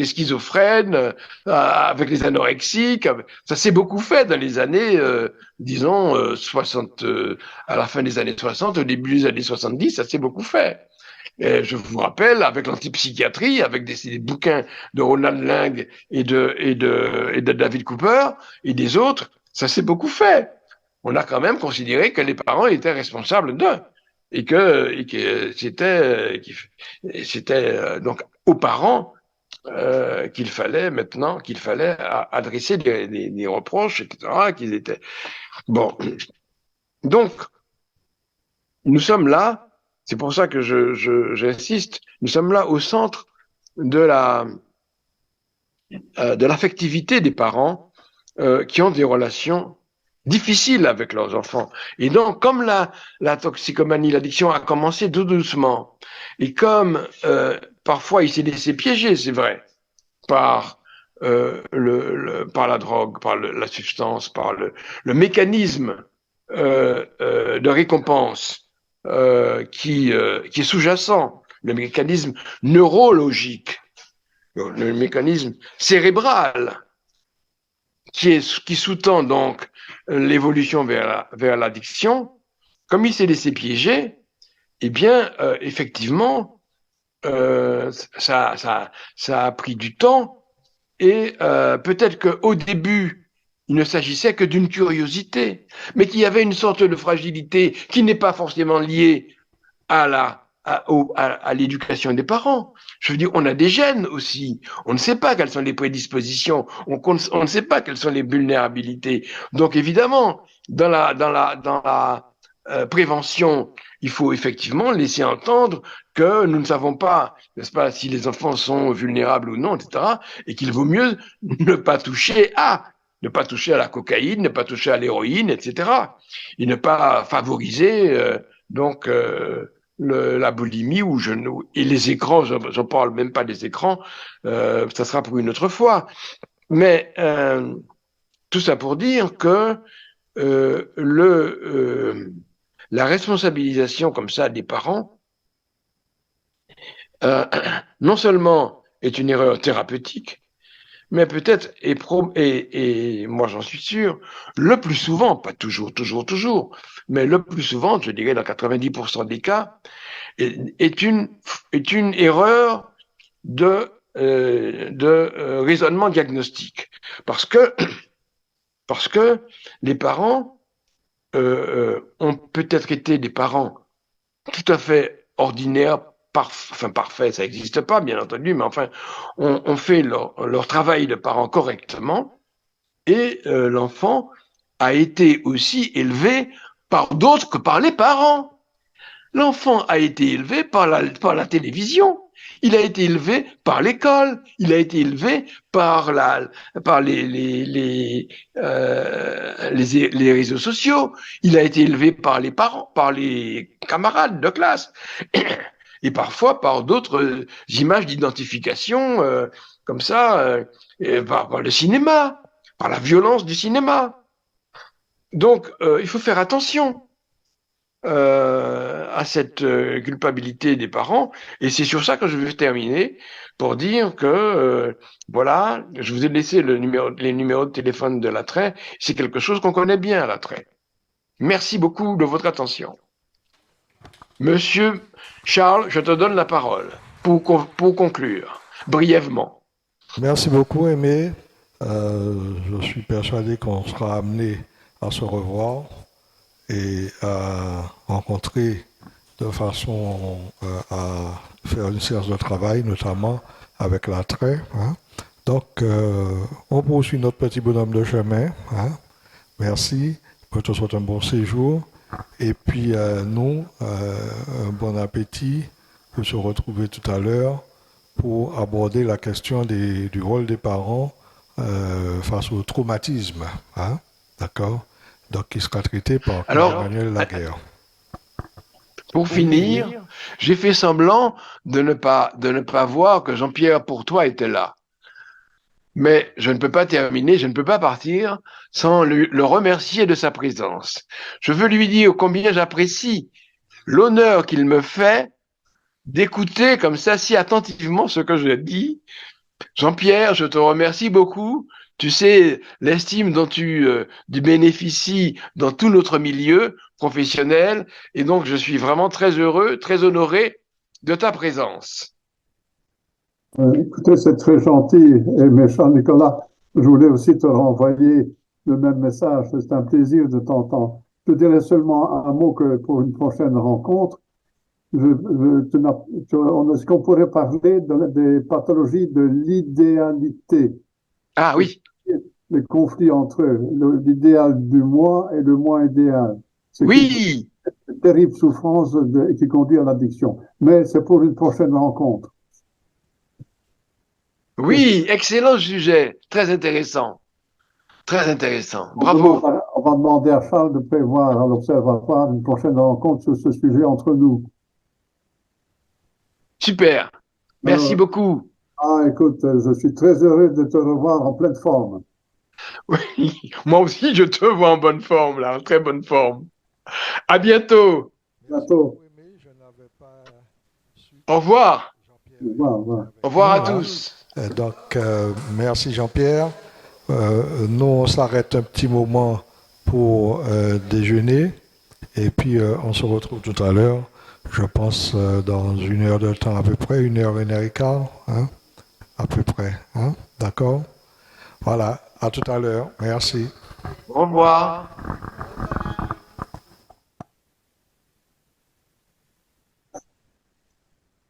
schizophrènes, avec les anorexiques. Ça s'est beaucoup fait dans les années, disons, 60, à la fin des années 60, au début des années 70, ça s'est beaucoup fait. Et je vous rappelle, avec l'antipsychiatrie, avec des bouquins de Ronald Lang et de David Cooper et des autres, ça s'est beaucoup fait. On a quand même considéré que les parents étaient responsables d'eux et que c'était donc aux parents qu'il fallait adresser des reproches, etc. Qu'ils étaient bon. Donc nous sommes là, c'est pour ça que j'insiste, nous sommes là au centre de de l'affectivité des parents qui ont des relations difficiles avec leurs enfants. Et donc, comme la toxicomanie, l'addiction a commencé tout doucement, et comme parfois il s'est laissé piéger, c'est vrai, par, par la drogue, par la substance, par le mécanisme de récompense qui est sous-jacent, le mécanisme neurologique, le mécanisme cérébral qui sous-tend donc l'évolution vers l'addiction, comme il s'est laissé piéger, eh bien, effectivement, ça a pris du temps et peut-être qu'au début, il ne s'agissait que d'une curiosité, mais qu'il y avait une sorte de fragilité qui n'est pas forcément liée à l'éducation des parents. Je veux dire, on a des gènes aussi. On ne sait pas quelles sont les prédispositions. On ne sait pas quelles sont les vulnérabilités. Donc évidemment, dans la prévention, il faut effectivement laisser entendre que nous ne savons pas, n'est-ce pas, si les enfants sont vulnérables ou non, etc., et qu'il vaut mieux ne pas toucher à la cocaïne, ne pas toucher à l'héroïne, etc., et ne pas favoriser donc la boulimie et les écrans, j'en parle même pas des écrans, ça sera pour une autre fois. Mais tout ça pour dire que la responsabilisation comme ça des parents, non seulement est une erreur thérapeutique, mais peut-être, et moi j'en suis sûr, le plus souvent, pas toujours, mais le plus souvent, je dirais dans 90% des cas, est une erreur de raisonnement diagnostique. Parce que les parents ont peut-être été des parents tout à fait ordinaires, enfin parfaits, ça n'existe pas bien entendu, mais enfin, ont fait leur travail de parents correctement, et l'enfant a été aussi élevé par d'autres que par les parents. L'enfant a été élevé par la télévision, il a été élevé par l'école, il a été élevé par les réseaux sociaux, il a été élevé par les parents, par les camarades de classe, et parfois par d'autres images d'identification comme ça, par le cinéma, par la violence du cinéma. Donc, il faut faire attention à cette culpabilité des parents. Et c'est sur ça que je veux terminer pour dire que, voilà, je vous ai laissé les numéros de téléphone de l'attrait. C'est quelque chose qu'on connaît bien, l'attrait. Merci beaucoup de votre attention. Monsieur Charles, je te donne la parole pour conclure, brièvement. Merci beaucoup, Aimé. Je suis persuadé qu'on sera amené à se revoir et à rencontrer de façon à faire une séance de travail, notamment avec l'attrait. Hein. Donc, on poursuit notre petit bonhomme de chemin. Hein. Merci. Je te souhaite un bon séjour. Et puis, nous, un bon appétit pour se retrouver tout à l'heure pour aborder la question du rôle des parents face au traumatisme. Hein. D'accord? Donc, qui sera traité par Emmanuel Laguerre. Pour finir, j'ai fait semblant de ne pas voir que Jean-Pierre Pourtois était là. Mais je ne peux pas terminer, je ne peux pas partir sans le remercier de sa présence. Je veux lui dire combien j'apprécie l'honneur qu'il me fait d'écouter comme ça si attentivement ce que je dis. Jean-Pierre, je te remercie beaucoup. Tu sais l'estime dont tu bénéficies dans tout notre milieu professionnel, et donc je suis vraiment très heureux, très honoré de ta présence. Écoutez, c'est très gentil et méchant, Nicolas. Je voulais aussi te renvoyer le même message. C'est un plaisir de t'entendre. Je dirais seulement un mot que pour une prochaine rencontre. Est-ce qu'on pourrait parler des pathologies de l'idéalité? Ah oui. Le conflit entre l'idéal du moi et le moi idéal. Oui. Une terrible souffrance qui conduit à l'addiction. Mais c'est pour une prochaine rencontre. Oui, excellent sujet, très intéressant, très intéressant. On Bravo. on va demander à Charles de prévoir à l'Observatoire une prochaine rencontre sur ce sujet entre nous. Super. Merci Alors, beaucoup. écoute, je suis très heureux de te revoir en pleine forme. Oui, moi aussi, je te vois en bonne forme, là, en très bonne forme. À bientôt. Bientôt. Au revoir. Au revoir, au revoir. Au revoir à Voilà. tous. Donc, merci Jean-Pierre. Nous, on s'arrête un petit moment pour déjeuner et puis on se retrouve tout à l'heure, je pense dans 1 heure de temps à peu près, 1 heure, 1 heure et quart, hein, à peu près. Hein, d'accord? Voilà, à tout à l'heure. Merci. Au revoir.